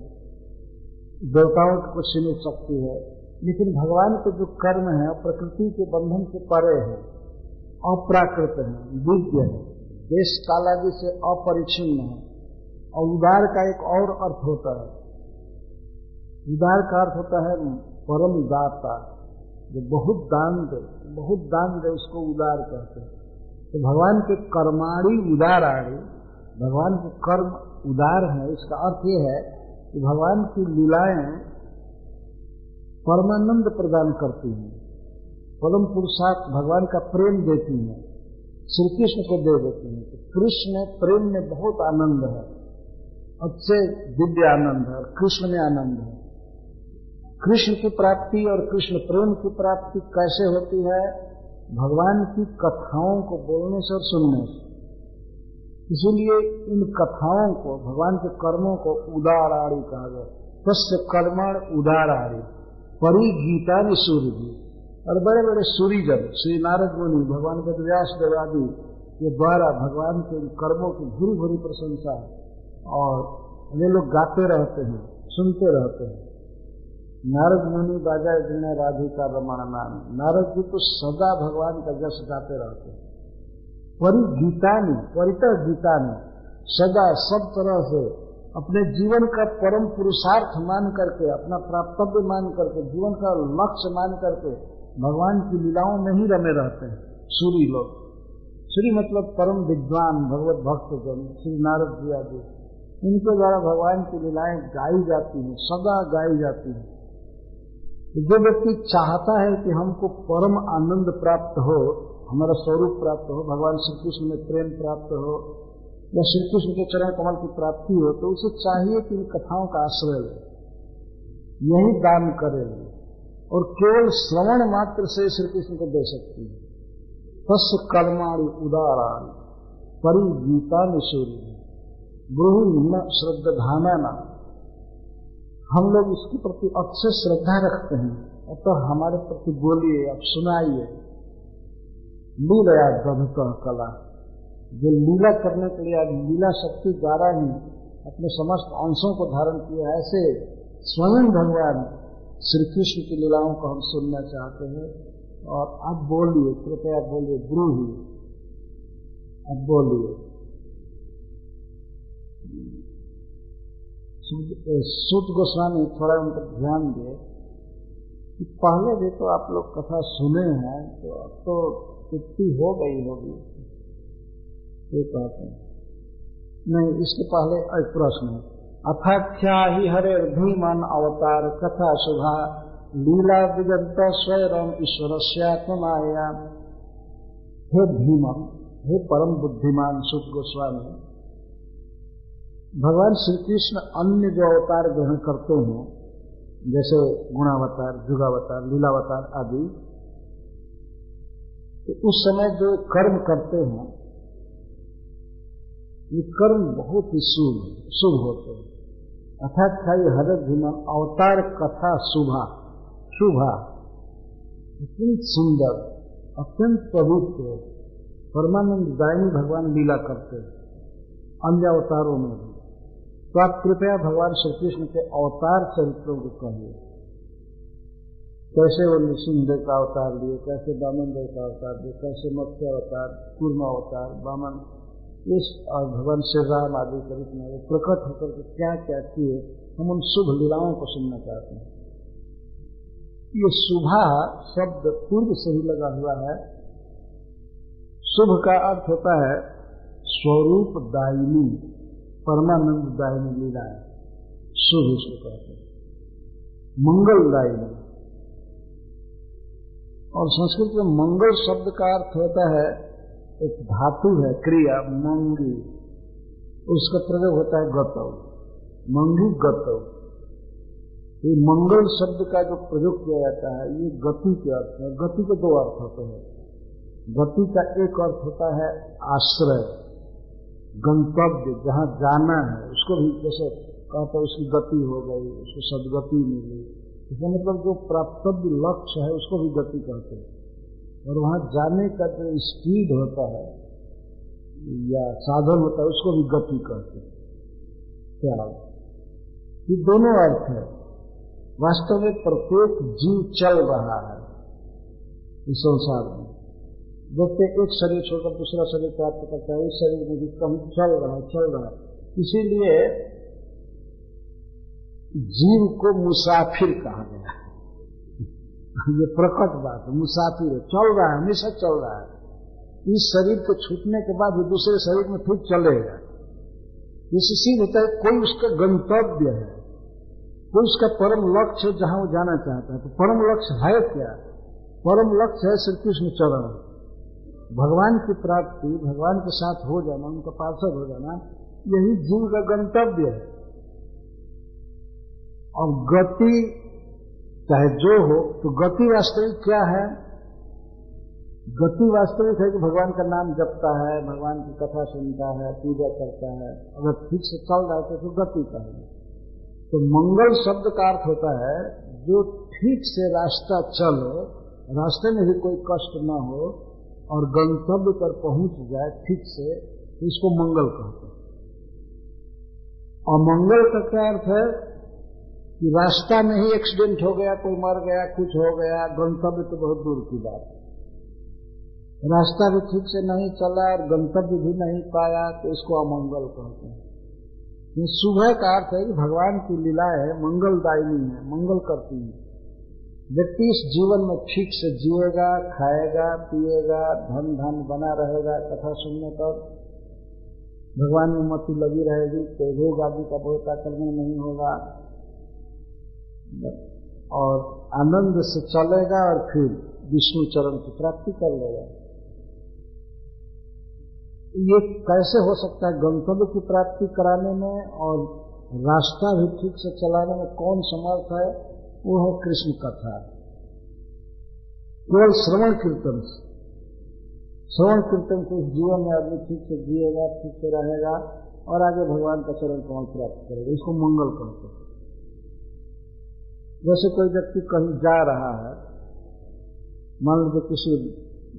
देवताओं की कुछ सीमित शक्ति है, लेकिन भगवान के जो कर्म है प्रकृति के बंधन से परे है, अप्राकृत है, दिव्य है, देश काल आदि से अपरिच्छिन्न है। और उदार का एक और अर्थ होता है, उदार का अर्थ होता है परम दाता, जो बहुत दान दे उसको उदार कहते हैं। तो भगवान के कर्माणि उदाराणि, भगवान के कर्म उदार है। इसका अर्थ यह है कि भगवान की लीलाएं परमानंद प्रदान करती हैं, परम पुरुषार्थ भगवान का प्रेम देती हैं, श्री कृष्ण को दे देती हैं। तो कृष्ण प्रेम में बहुत आनंद है, अच्छे दिव्य आनंद है, और कृष्ण में आनंद है। कृष्ण की प्राप्ति और कृष्ण प्रेम की प्राप्ति कैसे होती है? भगवान की कथाओं को बोलने से और सुनने से। इसीलिए इन कथाओं को, भगवान के कर्मों को उदाराणि कहा गया। तस्य कर्मण उदाराणि परिगीतानि सूर्य, और बड़े बड़े सूरीजन श्री नारद मुनि, भगवान के व्यास देव आदि के द्वारा भगवान के कर्मों की भूरी भूरी प्रशंसा है, और वे लोग गाते रहते हैं, सुनते रहते हैं। नारद मुनि बाजा जिन्हें राधिका रमण नाम, नारद जी तो सदा भगवान का जस गाते रहते हैं। परिगीतानि, परितः गीतानि, सदा सब तरह से अपने जीवन का परम पुरुषार्थ मान करके, अपना प्राप्तव्य मान करके, जीवन का लक्ष्य मान करके भगवान की लीलाओं में ही रमे रहते हैं सूरी लोग। सूरी मतलब परम विद्वान भगवत भक्त जन, श्री नारद जी आदि, इनके द्वारा भगवान की लीलाएं गाई जाती हैं, सदा गाई जाती हैं। जो व्यक्ति चाहता है कि हमको परम आनंद प्राप्त हो, हमारा स्वरूप प्राप्त हो, भगवान श्री कृष्ण में प्रेम प्राप्त हो, या श्री कृष्ण के चरण कमल की प्राप्ति हो, तो उसे चाहिए कि इन कथाओं का आश्रय ले, यही दान करेंगे, और केवल श्रवण मात्र से श्री कृष्ण को दे सकती है। तस्य कर्माणि उदाराणि परिगीतानि सूर्य, ब्रूहि श्रद्धाना नाम। हम लोग इसके प्रति अक्षय श्रद्धा रखते हैं, अतः हमारे प्रति बोलिए, अब सुनाइए। लीला दधतः कला, जो लीला करने के लिए लीला शक्ति द्वारा ही अपने समस्त अंशों को धारण किया, ऐसे स्वयं भगवान श्री कृष्ण की लीलाओं को हम सुनना चाहते हैं। और अब बोलिए, कृपया बोलिए, ब्रूहि, अब बोलिए। सूत गोस्वामी थोड़ा उन पर ध्यान दे कि पहले भी तो आप लोग कथा सुने हैं, तो अब तो तृप्ति हो गई होगी, ये कहते हैं। नहीं, इसके पहले एक प्रश्न है। अथाख्या ही हरे भीमन अवतार कथा शुभा लीला विगत स्वयं ईश्वरस्यात्ममाया। हे भीमन, हे परम बुद्धिमान सूत गोस्वामी, भगवान श्री कृष्ण अन्य जो अवतार ग्रहण करते हैं, जैसे गुणावतार, जुगावतार, लीलावतार आदि, तो उस समय जो कर्म करते हैं, ये कर्म बहुत ही शुभ होते हैं। अर्थात हरे भीमन अवतार कथा शुभा, अत्यंत सुंदर, अत्यंत पवित्र, परमानंददायी भगवान लीला करते हैं अन्य अवतारों में भी। तो आप कृपया भगवान श्री कृष्ण के अवतार चरित्रों को कहिए, कैसे वो नृसिंहदेव का अवतार लिए, कैसे वामन देव का अवतार लिए, कैसे मत्स्य अवतार, कूर्म अवतार, वामन, इस और भगवान श्री राम आदि के रूप में प्रकट होकर के क्या क्या किए, हम उन शुभ लीलाओं को सुनना चाहते हैं। ये शुभा शब्द पूर्व से ही लगा हुआ है, शुभ का अर्थ होता है स्वरूप दायिनी, परमानंद दायिनी लीलाएं, शुभ इसको कहते हैं, मंगलदायिनी। और संस्कृत में मंगल शब्द का अर्थ होता है, एक धातु है क्रिया मंगी, उसका प्रयोग होता है गतव, मंगी गतव। ये मंगल शब्द का जो प्रयोग किया जाता है ये गति के अर्थ है। गति के दो अर्थ होते हैं। गति का एक अर्थ होता है आश्रय, गंतव्य, जहां जाना है उसको भी जैसे कहते हैं उसकी गति हो गई, उसको सदगति मिली, इसका मतलब जो प्राप्तव्य लक्ष्य है उसको भी गति कहते हैं। और वहां जाने का जो स्पीड होता है या साधन होता है उसको भी गति कहते हैं। क्या ये दोनों अर्थ है। वास्तव में प्रत्येक जीव चल रहा है इस संसार में। जैसे एक शरीर छोड़कर दूसरा शरीर प्राप्त करता है, इस शरीर में भी कहीं चल रहा है। इसीलिए जीव को मुसाफिर कहा गया है। ये प्रकट बात है, मुसाफिर है, चल रहा है, हमेशा चल रहा है। इस शरीर के छूटने के बाद वो दूसरे शरीर में फिर चलेगा। इससे सिद्ध होता है कोई उसका गंतव्य है, कोई उसका परम लक्ष्य है जहां वो जाना चाहता है। तो परम लक्ष्य है क्या? परम लक्ष्य है श्री कृष्ण चरण, भगवान की प्राप्ति, भगवान के साथ हो जाना, उनका पार्षद हो जाना, यही जीव का गंतव्य है। और गति चाहे जो हो, तो गति वास्तविक क्या है? गति वास्तविक है कि भगवान का नाम जपता है, भगवान की कथा सुनता है, पूजा करता है। अगर ठीक से चल रहा है तो गति कहेंगे। तो मंगल शब्द का अर्थ होता है जो ठीक से रास्ता चले, रास्ते में भी कोई कष्ट न हो और गंतव्य पर पहुंच जाए ठीक से, तो इसको मंगल कहते हैं। और मंगल का क्या अर्थ है कि रास्ता में ही एक्सीडेंट हो गया, कोई मर गया, कुछ हो गया, गंतव्य तो बहुत दूर की बात है। रास्ता भी ठीक से नहीं चला और गंतव्य भी नहीं पाया, तो इसको अमंगल कहते हैं। ये शुभ का अर्थ है कि भगवान की लीलाएं मंगलदायिनी है, मंगल करती है। व्यक्ति इस जीवन में ठीक से जिएगा, खाएगा, पिएगा, धन बना रहेगा, कथा सुनने पर भगवान में मति लगी रहेगी, कोई रोग आदि का बहुत आक्रमण नहीं होगा और आनंद से चलेगा और फिर विष्णु चरण की प्राप्ति कर लेगा। ये कैसे हो सकता है? गंतव्य की प्राप्ति कराने में और रास्ता भी ठीक से चलाने में कौन समर्थ है? वो है कृष्ण कथा। केवल श्रवण कीर्तन से इस जीवन में आदमी ठीक से जिएगा, ठीक से रहेगा और आगे भगवान का चरण कमल प्राप्त करेगा। इसको मंगल कहते हैं। जैसे कोई व्यक्ति कहीं जा रहा है, मान लीजिए किसी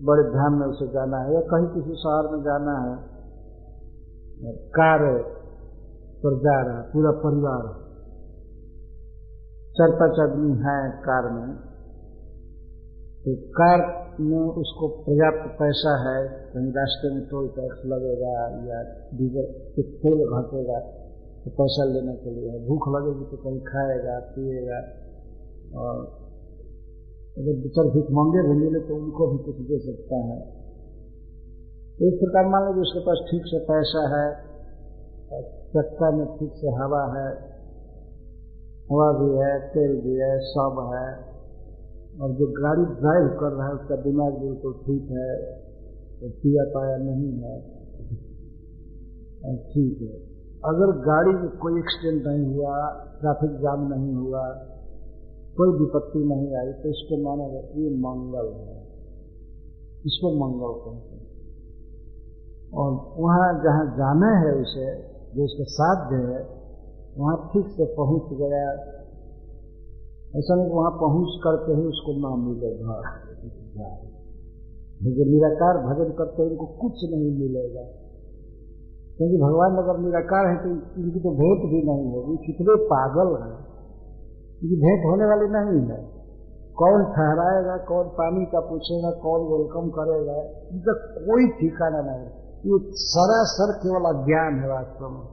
बड़े ध्यान में उसे जाना है या कहीं किसी शहर में जाना है, कार पर जा रहा है, पूरा परिवार 4-5 आदमी है कार में, तो कार में उसको पर्याप्त पैसा है, कहीं रास्ते में टोल टैक्स लगेगा या डीजल तेल घटेगा तो पैसा लेने के लिए, भूख लगेगी तो कहीं खाएगा पिएगा, और अगर बेचारे भीख मांगे भी मिले तो उनको भी कुछ दे सकता है। इस प्रकार मान लीजिए उसके पास ठीक से पैसा है, चक्का में ठीक से हवा है, हवा भी है, तेल भी है, सब है, और जो गाड़ी ड्राइव कर रहा है उसका दिमाग बिल्कुल ठीक है, तो पिया पाया नहीं है, ठीक है। अगर गाड़ी में कोई एक्सीडेंट नहीं हुआ, ट्रैफिक जाम नहीं हुआ, कोई विपत्ति नहीं आई, तो इसको माना जाता ये मंगल है, इसको मंगल कहते हैं। और वहां जहां जाना है उसे, जो उसका साध्य है, वहां ठीक से पहुंच गया। ऐसा नहीं वहां पहुंच करके ही उसको ना मिलेगा। जो निराकार भजन करते हैं उनको कुछ नहीं मिलेगा, क्योंकि भगवान अगर निराकार है तो इनकी तो भेंट भी नहीं होगी। कितने पागल हैं, इनकी भेंट होने वाली नहीं है। कौन ठहराएगा, कौन पानी का पूछेगा, कौन वेलकम करेगा, इनका कोई ठिकाना नहीं। ये सरासर केवल अज्ञान है, वास्तव में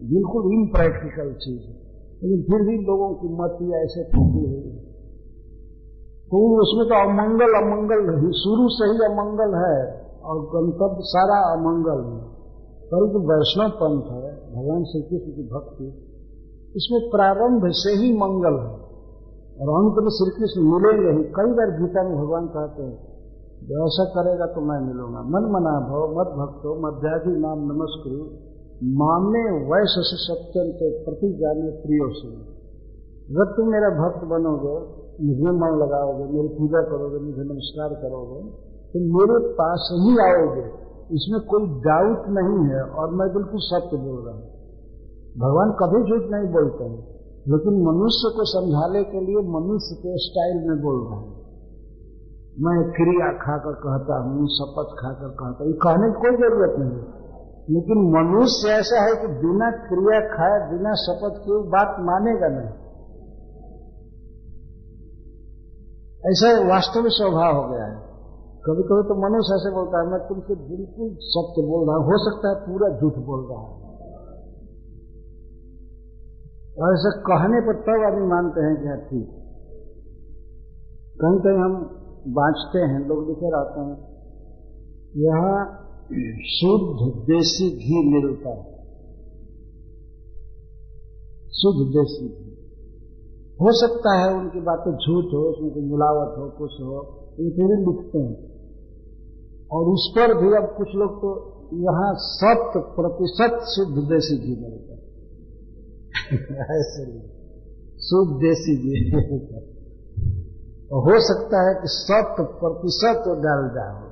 बिल्कुल इम्प्रैक्टिकल चीज है। लेकिन फिर भी लोगों की मति ऐसे फंसी हुई है, तो उसमें तो अमंगल नहीं, शुरू से ही अमंगल है। और गंतव्य सारा अमंगल है। परंतु वैष्णव पंथ है, भगवान श्री कृष्ण की भक्ति, इसमें प्रारंभ से ही मंगल है और अंत में श्री कृष्ण मिलेंगे ही। कई बार गीता में भगवान कहते हैं जो ऐसा करेगा तो मैं मिलूंगा। मन मना भव मद भक्तो मध्याधि नाम नमस्कुरु मामे वैश्य सत्यंत प्रति जाने प्रियो से। अगर तुम मेरा भक्त बनोगे, मुझे मन लगाओगे, मेरी पूजा करोगे, मुझे नमस्कार करोगे, तो मेरे पास ही आओगे, इसमें कोई डाउट नहीं है। और मैं बिल्कुल सत्य बोल रहा हूं। भगवान कभी झूठ नहीं बोलते हैं, लेकिन मनुष्य को समझाने के लिए मनुष्य के स्टाइल में बोल रहा है। मैं क्रिया खाकर कहता हूं, शपथ खाकर कहता हूं, ये कहने की कोई जरूरत नहीं है। लेकिन मनुष्य ऐसा है कि बिना क्रिया खाए, बिना शपथ किए बात मानेगा नहीं। ऐसा वास्तव में स्वभाव हो गया है। कभी कभी तो मनुष्य ऐसे बोलता है मैं तुमसे बिल्कुल सत्य बोल रहा हूं, हो सकता है पूरा झूठ बोल रहा है। और ऐसा कहने पर तब आदमी मानते हैं कि हाँ ठीक। कहीं कहीं हम बांचते हैं, लोग लिखे रहते हैं यहाँ शुद्ध देसी घी मिलता है, शुद्ध देसी घी। हो सकता है उनकी बातें झूठ हो, उसमें कोई मिलावट हो, कुछ हो, इनके भी लिखते हैं। और उस पर भी अब कुछ लोग तो यहाँ 100% शुद्ध देसी घी मिलता है ऐसे शुद्ध देसी घी। हो सकता है कि 100% डालडा हो,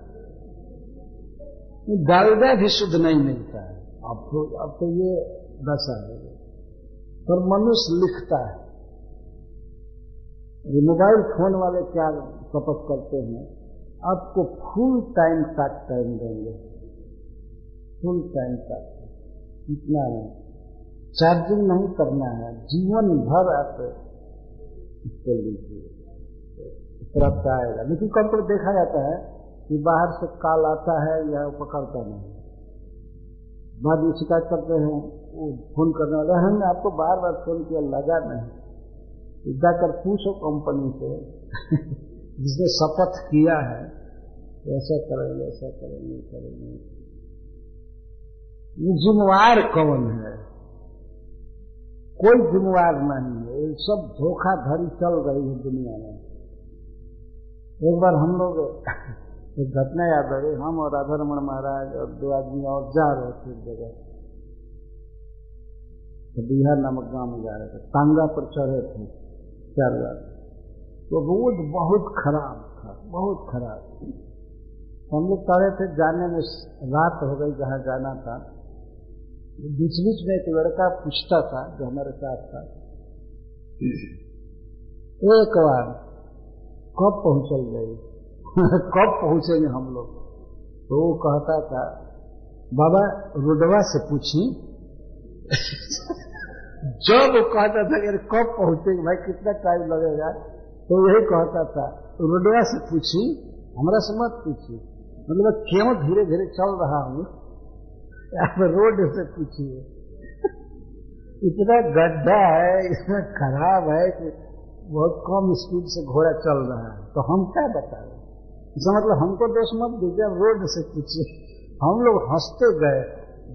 डालडा भी शुद्ध नहीं मिलता है। अब तो ये दशा है। पर मनुष्य लिखता है। ये मोबाइल फोन वाले क्या शपथ करते हैं, आपको फुल टाइम तक टाइम देंगे, फुल टाइम तक, इतना नहीं, चार्जिंग नहीं करना है, जीवन भर आप इसको लीजिए, प्राप्त आएगा। लेकिन कब तक देखा जाता है कि बाहर से कॉल आता है या पकड़ता नहीं, बाद में शिकायत करते हैं, वो फोन करने वाला हमने आपको बार बार फोन किया, लगा नहीं। जाकर पूछो कंपनी से जिसने शपथ किया है ऐसा करेंगे, ऐसा करेंगे, करेंगे। ये जिम्मेवार कौन है? कोई जिम्मेवार नहीं है। ये सब धोखाधड़ी चल रही है दुनिया में। एक बार हम लोग एक घटना याद आ गई, हम और राधा रमन महाराज और 2 आदमी और जा रहे थे एक जगह, तो बिहार नामक गांव में जा रहे थे, टांगा पर चढ़े थे 4 बार। तो रोड बहुत खराब था, बहुत खराब। हम लोग चढ़े थे, जाने में रात हो गई जहां जाना था। बीच बीच में एक लड़का पूछता था जो हमारे साथ था, एक बार कब पहुंचल गई कब पहुंचेंगे हम लोग? तो वो कहता था बाबा रोडवा से पूछी जब वो कहता था यार कब पहुंचेंगे भाई, कितना टाइम लगेगा, तो यही कहता था रोडवा से पूछी, हमरा से मत पूछी। मतलब क्यों धीरे धीरे चल रहा हूं, आप रोड से पूछिए। इतना गड्ढा है, इतना खराब है कि बहुत कम स्पीड से घोड़ा चल रहा है, तो हम क्या बताएं? इसका मतलब हमको दोष मत दीजिए, रोड से पूछिए। हम लोग हंसते गए।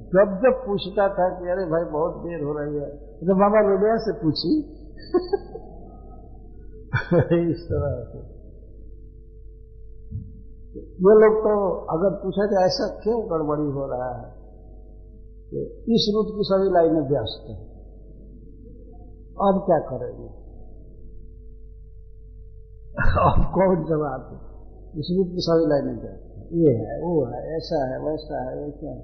जब जब पूछता था कि अरे भाई बहुत देर हो रही है, तो बाबा रोडिया से पूछी इस तरह से ये लोग तो अगर पूछा जाए ऐसा क्यों गड़बड़ी हो रहा है, तो इस रूट की सभी लाइनें व्यस्त हैं, अब क्या करेंगे? अब कौन जवाब है? इस रूट की सभी लाइनें व्यस्त हैं, ये है, वो है, ऐसा है, वैसा है, वैसा है,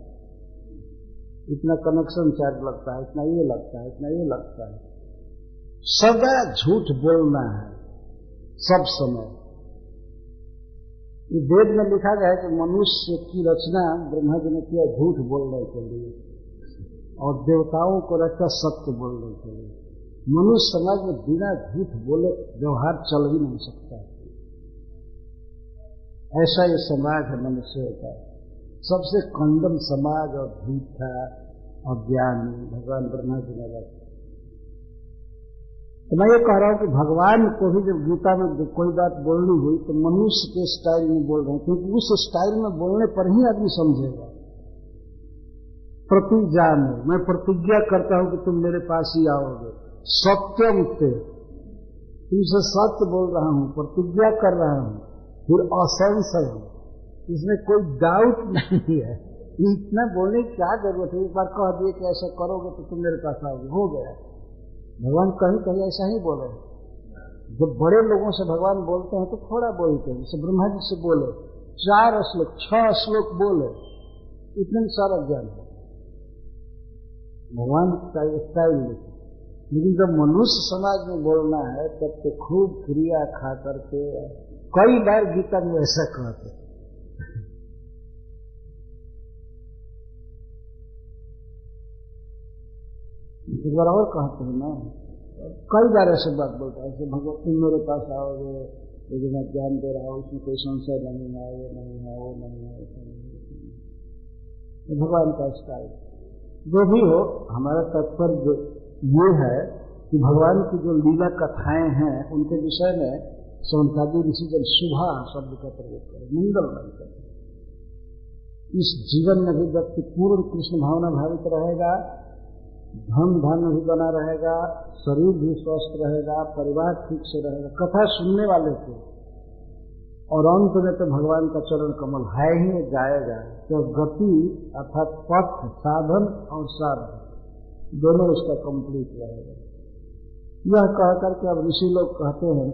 इतना कनेक्शन चार्ज लगता है, इतना ये लगता है, इतना ये लगता है। सदा झूठ बोलना है सब समय। ये वेद में लिखा गया है कि मनुष्य की रचना ब्रह्मा जी ने किया झूठ बोलने के लिए, और देवताओं को रखा सत्य बोलने के लिए। मनुष्य समाज में बिना झूठ बोले व्यवहार चल ही नहीं सकता। ऐसा ये समाज है मनुष्य का, सबसे कंडम समाज और झूठा और ज्ञानी भगवान ब्रह्मा जी ने रखा। तो मैं ये कह रहा हूं कि भगवान को भी जब गीता में कोई बात बोलनी हुई तो मनुष्य के स्टाइल में बोल रहे हैं, क्योंकि उस स्टाइल में बोलने पर ही आदमी समझेगा। प्रतिज्ञा में मैं प्रतिज्ञा करता हूं कि तुम मेरे पास ही आओगे, सत्यम ते तुमसे सत्य बोल रहा हूं, प्रतिज्ञा कर रहा हूं, फिर असंशय, इसमें कोई डाउट नहीं है। इतना बोलने की क्या जरूरत है, एक बार कह दिए कि ऐसा करोगे तो तुम मेरे पास आओगे, हो गया। भगवान कहीं कहीं ऐसा ही बोले। जब बड़े लोगों से भगवान बोलते हैं तो थोड़ा बोलते हैं, जैसे ब्रह्मा जी से बोले 4 श्लोक 6 श्लोक बोले, इतने सारा ज्ञान है भगवान का स्टाइल। लेकिन जब मनुष्य समाज में बोलना है तब तो खूब क्रिया खा करके कई बार गीता में ऐसा कहते। एक बार और कहते हैं ना, कई बार ऐसे बात बोलता है, ऐसे भगवान तुम मेरे पास आओगे, लेकिन मैं ज्ञान दे रहा हूँ, उसमें कोई संशय नहीं है, ये नहीं है, वो नहीं है, तो भगवान का स्टाइल जो भी हो। हमारा तात्पर्य ये है कि भगवान की जो लीला कथाएं हैं उनके विषय में सौनकादी ऋषि जब शुभा शब्द का प्रयोग करें, मंगलमय करें। इस जीवन में भी व्यक्ति पूर्ण कृष्ण भावना भावित रहेगा, धन धन भी बना रहेगा, शरीर भी स्वस्थ रहेगा, परिवार ठीक से रहेगा, कथा सुनने वाले को, और अंत में तो भगवान का चरण कमल है ही जाएगा। तो गति अर्थात पथ, साधन और साधन दोनों उसका कंप्लीट रहेगा। यह कहकर के अब ऋषि लोग कहते हैं,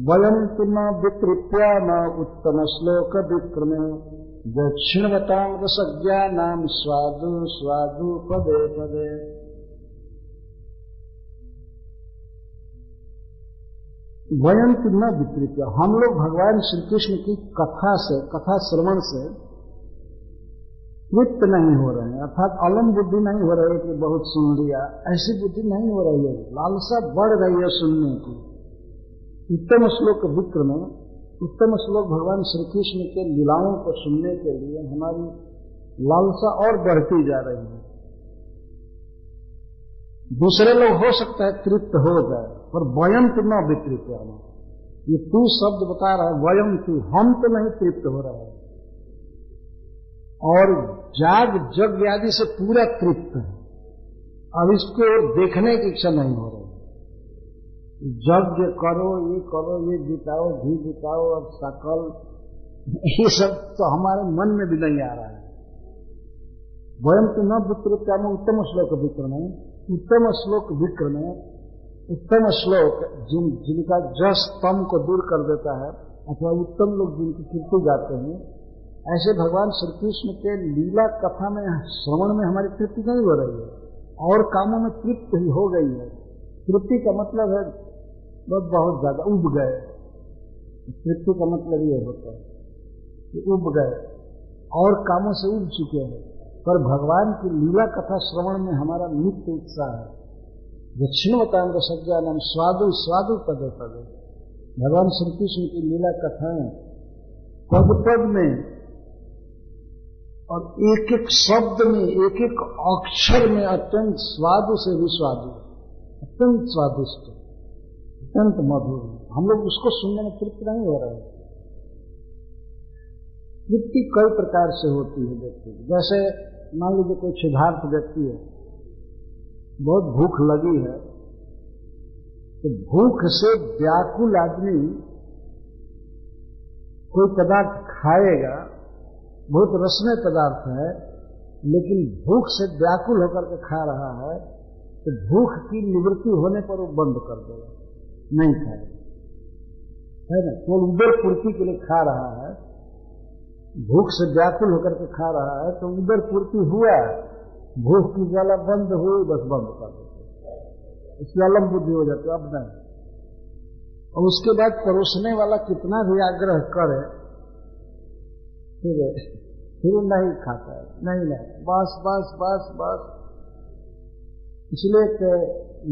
वयम न विकृत्या न उत्तम श्लोक विक्रमे दक्षिणवताम रसज्ञा नाम स्वादु स्वादु पदे पदे। वयंत न विकृत, हम लोग भगवान श्री कृष्ण की कथा से, कथा श्रवण से तृप्त नहीं हो रहे हैं, अर्थात अलम बुद्धि नहीं हो रही है कि बहुत सुन लिया, ऐसी बुद्धि नहीं हो रही है, लालसा बढ़ रही है सुनने की। उत्तम श्लोक विक्र में उत्तम श्लोक भगवान श्री कृष्ण के लीलाओं को सुनने के लिए हमारी लालसा और बढ़ती जा रही है। दूसरे लोग हो सकता है तृप्त हो जाए, पर वयम तो न वितृप्त आना, ये तू शब्द बता रहा है, वयम तू, हम तो नहीं तृप्त हो रहा है, और जाग जग आदि से पूरा तृप्त है। अब इसको देखने की इच्छा नहीं हो रही, यज्ञ करो, ये जिताओ, घी जिताओ, अब सकल, ये सब तो हमारे मन में भी नहीं आ रहा है। वयम तो न वितृप्त आना, उत्तम श्लोक विक्र में, उत्तम श्लोक विक्र में, उत्तम श्लोक जिनका जस तम को दूर कर देता है, अथवा उत्तम लोग जिनकी कीर्ति गाते हैं, ऐसे भगवान श्री कृष्ण के लीला कथा में श्रवण में हमारी तृप्ति नहीं हो रही है, और कामों में तृप्त ही हो गई है। तृप्ति का मतलब है बहुत ज्यादा उब गए, तृप्ति का मतलब ये होता है कि उब गए और कामों से उब चुके हैं। पर भगवान की लीला कथा श्रवण में हमारा नित्य उत्साह है। दक्षिणवतांग सज्जा नाम स्वादु स्वादु पदे पदे, भगवान श्री कृष्ण की लीला कथाएं पद पद में और एक एक शब्द में, एक एक अक्षर में अत्यंत स्वादु से भी स्वादु, अत्यंत स्वादिष्ट, अत्यंत मधुर। हम लोग उसको सुनने में तृप्त नहीं हो रहे। तृप्ति कई प्रकार से होती है व्यक्ति, जैसे मान लीजिए कोई क्षुधार्त व्यक्ति है, बहुत भूख लगी है, तो भूख से व्याकुल आदमी कोई पदार्थ खाएगा, बहुत रसमय पदार्थ है, लेकिन भूख से व्याकुल होकर के खा रहा है, तो भूख की निवृत्ति होने पर वो बंद कर देगा, नहीं खाएगा, है ना। तो उदर पूर्ति के लिए खा रहा है, भूख से व्याकुल होकर के खा रहा है, तो उदर पूर्ति हुआ, भूख की ज्वाला बंद हुई, बस बंद कर देते, इसकी अलम बुद्धि हो जाती है, अब नहीं। और उसके बाद परोसने वाला कितना भी आग्रह करे, फिर नहीं खाता है, नहीं, बस बस बस बस। इसलिए कि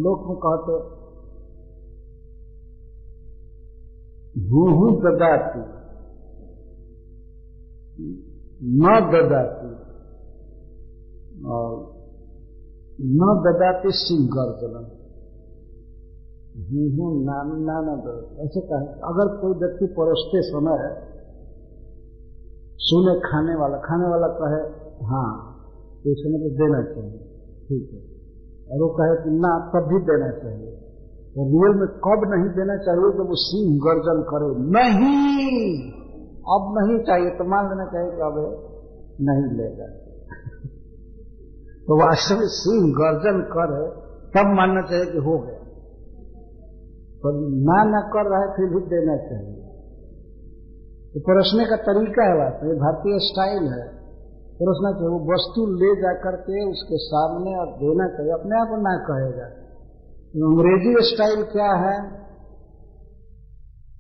लोक में कहते हूँ ददाती न ददाती, और न ददाती सिंह गर्जना, नाना दो ऐसे कहे। अगर कोई व्यक्ति परोसते समय सुने खाने वाला कहे हाँ तो इस समय तो देना चाहिए, ठीक है, और वो कहे कि ना तब भी देना चाहिए। तो रियल में कब नहीं देना चाहिए जब वो सिंह गर्जन करे, नहीं अब नहीं चाहिए, तो मान लेना चाहिए कि अब नहीं लेगा। तो वास्तव में सिंह गर्जन करे तब मानना चाहिए कि हो गया, पर ना कर रहा है फिर भी देना चाहिए। तो परोसने का तरीका है, वास्तव में भारतीय स्टाइल है, परोसना चाहिए। वो वस्तु ले जाकर के उसके सामने और देना चाहिए, अपने आप ना कहेगा। अंग्रेजी स्टाइल क्या है,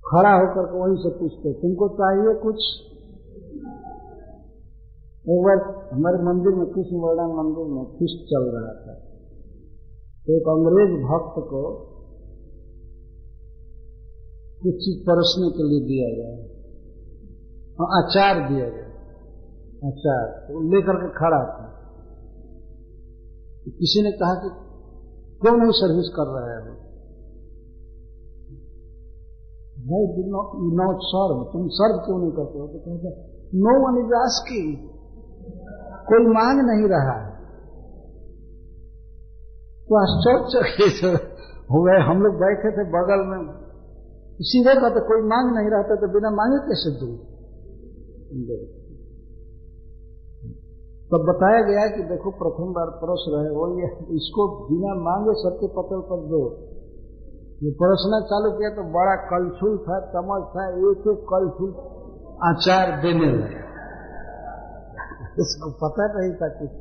खड़ा होकर के वहीं से पूछते तुमको चाहिए कुछ। एक बार हमारे मंदिर में, कृष्ण वर्णन मंदिर में फीस्ट चल रहा था, तो एक अंग्रेज भक्त को कुछ चीज परोसने के लिए दिया गया, अचार दिया गया, अचार तो लेकर के खड़ा था। तो किसी ने कहा कि क्यों नहीं सर्विस कर रहे हो भाई, यू नॉट सर्व, तुम सर्व क्यों नहीं करते हो? तो कहते नो वन इज आस्किंग, कोई मांग नहीं रहा है। तो आश्चर्य हुए, हम लोग बैठे थे बगल में, सीधे कहते कोई मांग नहीं रहा था तो बिना मांगे कैसे दूं? तब बताया गया कि देखो प्रथम बार परोस रहे हो, ये इसको बिना मांगे सबके पतल पर दो। ये परोसना चालू किया तो बड़ा कलछुल था, चम्मच था, एक एक कलछुल अचार देने लगे। इसको पता नहीं था कुछ,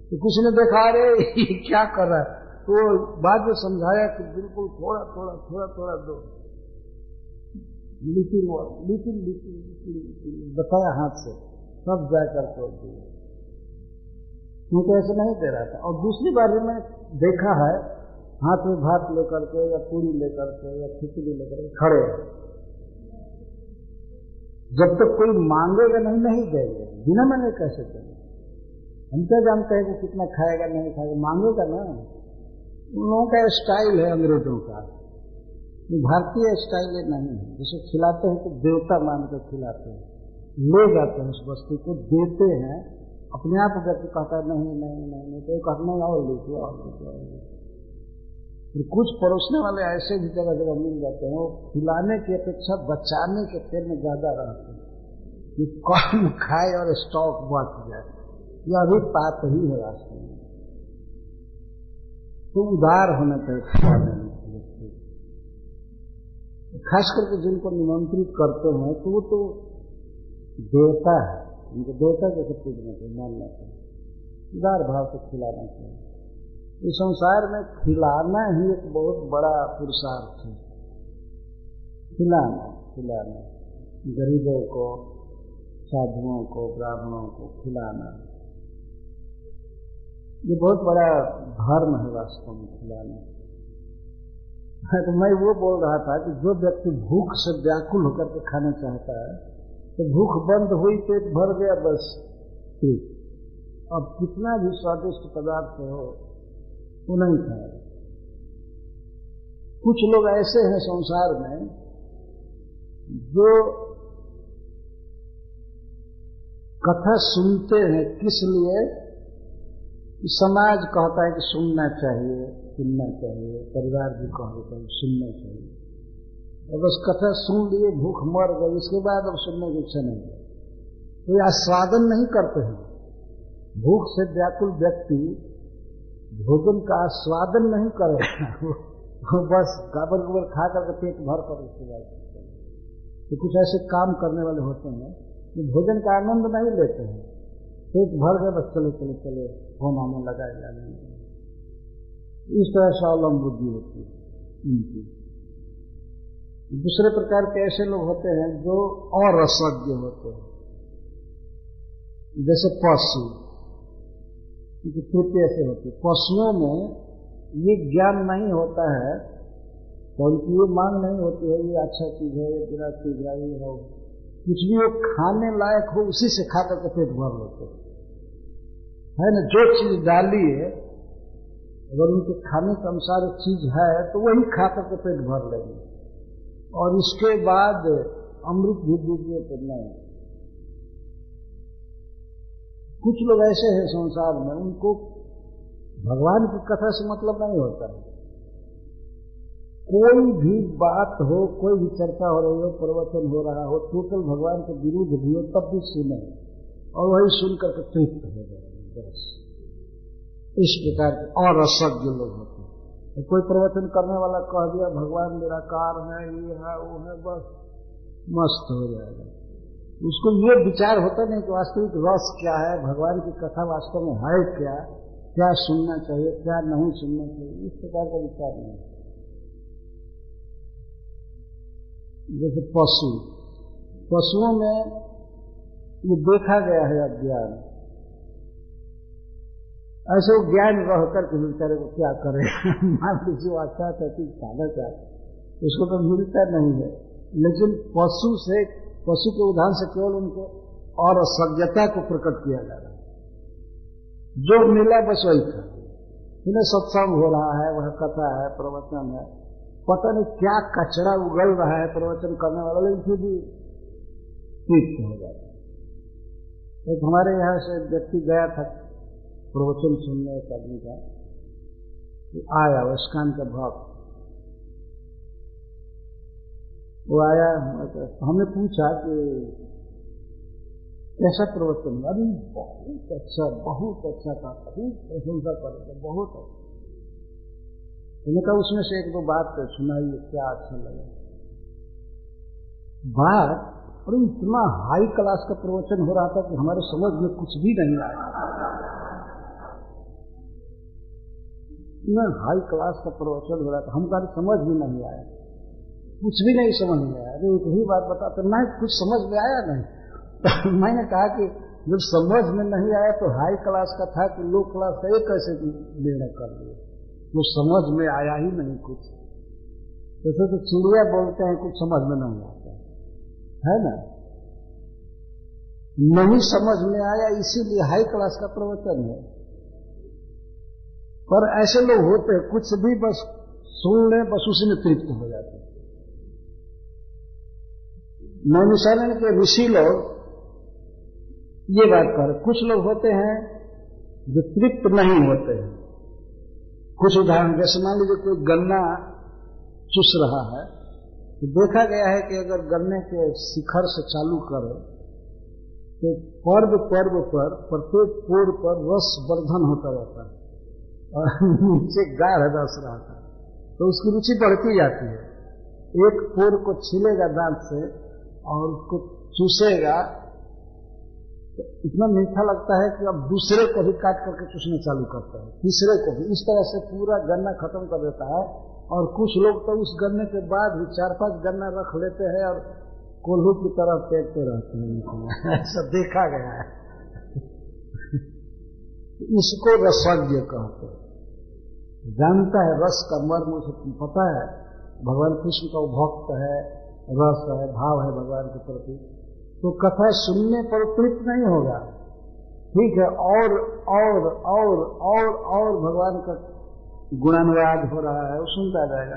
तो कुछ ने देखा अरे ये क्या कर रहा है, तो बाद में समझाया कि बिल्कुल थोड़ा थोड़ा थोड़ा थोड़ा दो, लिटिल बताया हाथ से, सब जाकर के दिया, क्योंकि ऐसे नहीं दे रहा था। और दूसरी बार में देखा है, हाथ में भात लेकर के या पूरी लेकर के या खिचड़ी लेकर के खड़े हैं, जब तक कोई मांगेगा नहीं देंगे, बिना मांगे कैसे देंगे? हम क्या जानते हैं कि कितना खाएगा नहीं खाएगा, मांगेगा ना। उन लोगों का स्टाइल है अंग्रेजों का, भारतीय स्टाइल ये नहीं है। जिसे खिलाते हैं तो देवता मान कर खिलाते हैं, ले जाते हैं उस वस्तु को, देते हैं, अपने आप व्यक्ति कहता है नहीं नहीं नहीं नहीं, तो कहते नहीं और लीजिए और लीजिए। फिर कुछ परोसने वाले ऐसे भी जगह जगह मिल जाते हैं, वो खिलाने की अपेक्षा बचाने के फेर में ज्यादा रहते हैं कि कम खाए और स्टॉक बच जाए। यह भी पाप ही है वास्तव में। तो उदार होना चाहिए खिलाने में, खास करके जिनको निमंत्रित करते हैं तो वो तो देवता है, उनको देवता जैसे पूजना चाहिए, मानना चाहिए, उदार भाव से खिलाना चाहिए। इस संसार में खिलाना ही एक बहुत बड़ा पुरुषार्थ है, खिलाना गरीबों को, साधुओं को, ब्राह्मणों को खिलाना, ये बहुत बड़ा धर्म है वास्तव में खिलाना। तो मैं वो बोल रहा था कि जो व्यक्ति भूख से व्याकुल होकर के खाना चाहता है, तो भूख बंद हुई, पेट भर गया, बस ठीक, अब कितना भी स्वादिष्ट पदार्थ हो वो नहीं खाएगा। कुछ लोग ऐसे हैं संसार में जो कथा सुनते हैं, किस लिए? समाज कहता है कि सुनना चाहिए, परिवार भी कहता है सुनना चाहिए, और बस कथा सुन लिए, भूख मर गई, इसके बाद अब सुनने की इच्छा नहीं है। तो ये आस्वादन नहीं करते हैं। भूख से व्याकुल व्यक्ति भोजन का आस्वादन नहीं करेगा, वो बस गाबर गुबर खा करके पेट भर कर उसके बाद। तो कुछ ऐसे काम करने वाले होते हैं कि भोजन का आनंद नहीं लेते हैं, पेट भर गए, बस चले चले चले फोन आने लगा जाने, इस तरह से अवलंब बुद्धि होती है इनकी। दूसरे प्रकार के ऐसे लोग होते हैं जो अरसज्ञ होते हैं, जैसे पशु, उनकी कृत्य ऐसे होती है। पशुओं में ये ज्ञान नहीं होता है, तो उनकी ये मांग नहीं होती है ये अच्छा चीज है, ये बुरा चीज है, ये हो, कुछ भी वो खाने लायक हो उसी से खा करके पेट भर लेते है ना। जो चीज डाली है अगर उनके खाने के अनुसार एक चीज है तो वही खा करके पेट भर लेंगे, और इसके बाद अमृत भी दीजिए तो नहीं। कुछ लोग ऐसे हैं संसार में, उनको भगवान की कथा से मतलब नहीं होता है। कोई भी बात हो, कोई भी चर्चा हो रही हो, प्रवचन हो रहा हो, टोटल भगवान के विरुद्ध भी हो, तब भी सुने और वही सुनकर के तृप्त हो जाए। बस इस प्रकार के और असज्ञ लोग होते हैं। कोई प्रवचन करने वाला कह दिया भगवान निराकार है, ये है, वो है, बस मस्त हो जाएगा। उसको ये विचार होता नहीं कि वास्तविक रस क्या है, भगवान की कथा वास्तव में है क्या, क्या सुनना चाहिए, क्या नहीं सुनना चाहिए, इस प्रकार का विचार नहीं। जैसे पशुओं में ये देखा गया है अज्ञान, ऐसे वो ज्ञान रह करके बेचारे को क्या करे मान लीजिए अच्छा था कि खाना चाहता उसको तो मिलता नहीं है, लेकिन पशु के उदाहरण से केवल उनको और असज्ञता को प्रकट किया जा रहा है। जो मिला बस वही था, इन्हें सत्संग हो रहा है, वह कथा है, प्रवचन है, पता नहीं क्या कचरा उगल रहा है प्रवचन करने वाला, लेकिन फिर भी तृप्त हो जाता है। एक हमारे यहाँ से व्यक्ति गया था प्रवचन सुनने, एक आदमी का आया, वो स्कान का भक्त, वो आया, हमने पूछा कि कैसा प्रवचन, अरे बहुत अच्छा था, खूब प्रशंसा करेगा, बहुत अच्छा। मैंने कहा उसमें से एक दो बात सुनाइए, क्या अच्छा लगा बात। और इतना हाई क्लास का प्रवचन हो रहा था कि हमारे समझ में कुछ भी नहीं आया। इतना हाई क्लास का प्रवचन हो रहा था, हमको समझ भी नहीं आया, कुछ भी नहीं समझ में आया। अरे एक ही बात बताते, मैं कुछ समझ में आया नहीं। तो मैंने कहा कि जब समझ में नहीं आया तो हाई क्लास का था कि लो क्लास का, एक कैसे निर्णय कर लिया, वो समझ में आया ही नहीं कुछ। जैसे तो चिड़िया बोलते हैं, कुछ समझ में नहीं आता है ना, नहीं समझ में आया, इसीलिए हाई क्लास का प्रवचन है। पर ऐसे लोग होते हैं, कुछ भी बस सुन लें, बस उसी में तृप्त हो जाते हैं। नैमिषारण्य के ऋषि लोग ये बात कर, कुछ लोग होते हैं जो तृप्त नहीं होते हैं। कुछ उदाहरण, जैसे मान लीजिए कोई गन्ना चूस रहा है, तो देखा गया है कि अगर गन्ने के शिखर से चालू करो तो पर्व पर प्रत्येक पोर पर रस वर्धन होता रहता है और नीचे गाढ़ रस रहता है, तो उसकी रुचि बढ़ती जाती है। एक पोर को छीलेगा दांत से और उसको चूसेगा तो इतना मीठा लगता है कि अब दूसरे को भी काट करके चूसना चालू करता है, तीसरे को भी। इस तरह से पूरा गन्ना खत्म कर देता है। और कुछ लोग तो उस गन्ने के बाद भी 4-5 गन्ना रख लेते हैं और कोल्हू की तरह फेंकते रहते हैं। ऐसा देखा गया है। इसको रसज्ञ कहते हैं, जानता है रस का मर्म, उसे पता है भगवान कृष्ण का भक्त है, रस है, भाव है भगवान के प्रति, तो कथा सुनने पर तृप्त नहीं होगा। ठीक है, और भगवान का गुणानुवाद हो रहा है, वो सुनता जाएगा।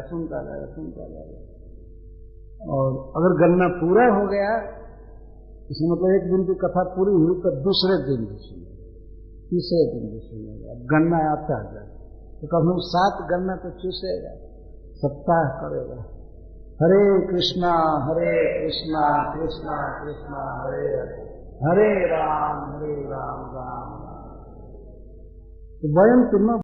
और अगर गन्ना पूरा हो गया, इसमें मतलब एक दिन की कथा पूरी हुई तो दूसरे दिन भी सुनेगा, तीसरे दिन भी सुनेगा। गन्ना आता है तो कभी 7 गन्ना तो चूसेगा, सप्ताह करेगा। हरे कृष्णा कृष्णा कृष्णा हरे हरे, हरे राम राम राम। तो वयम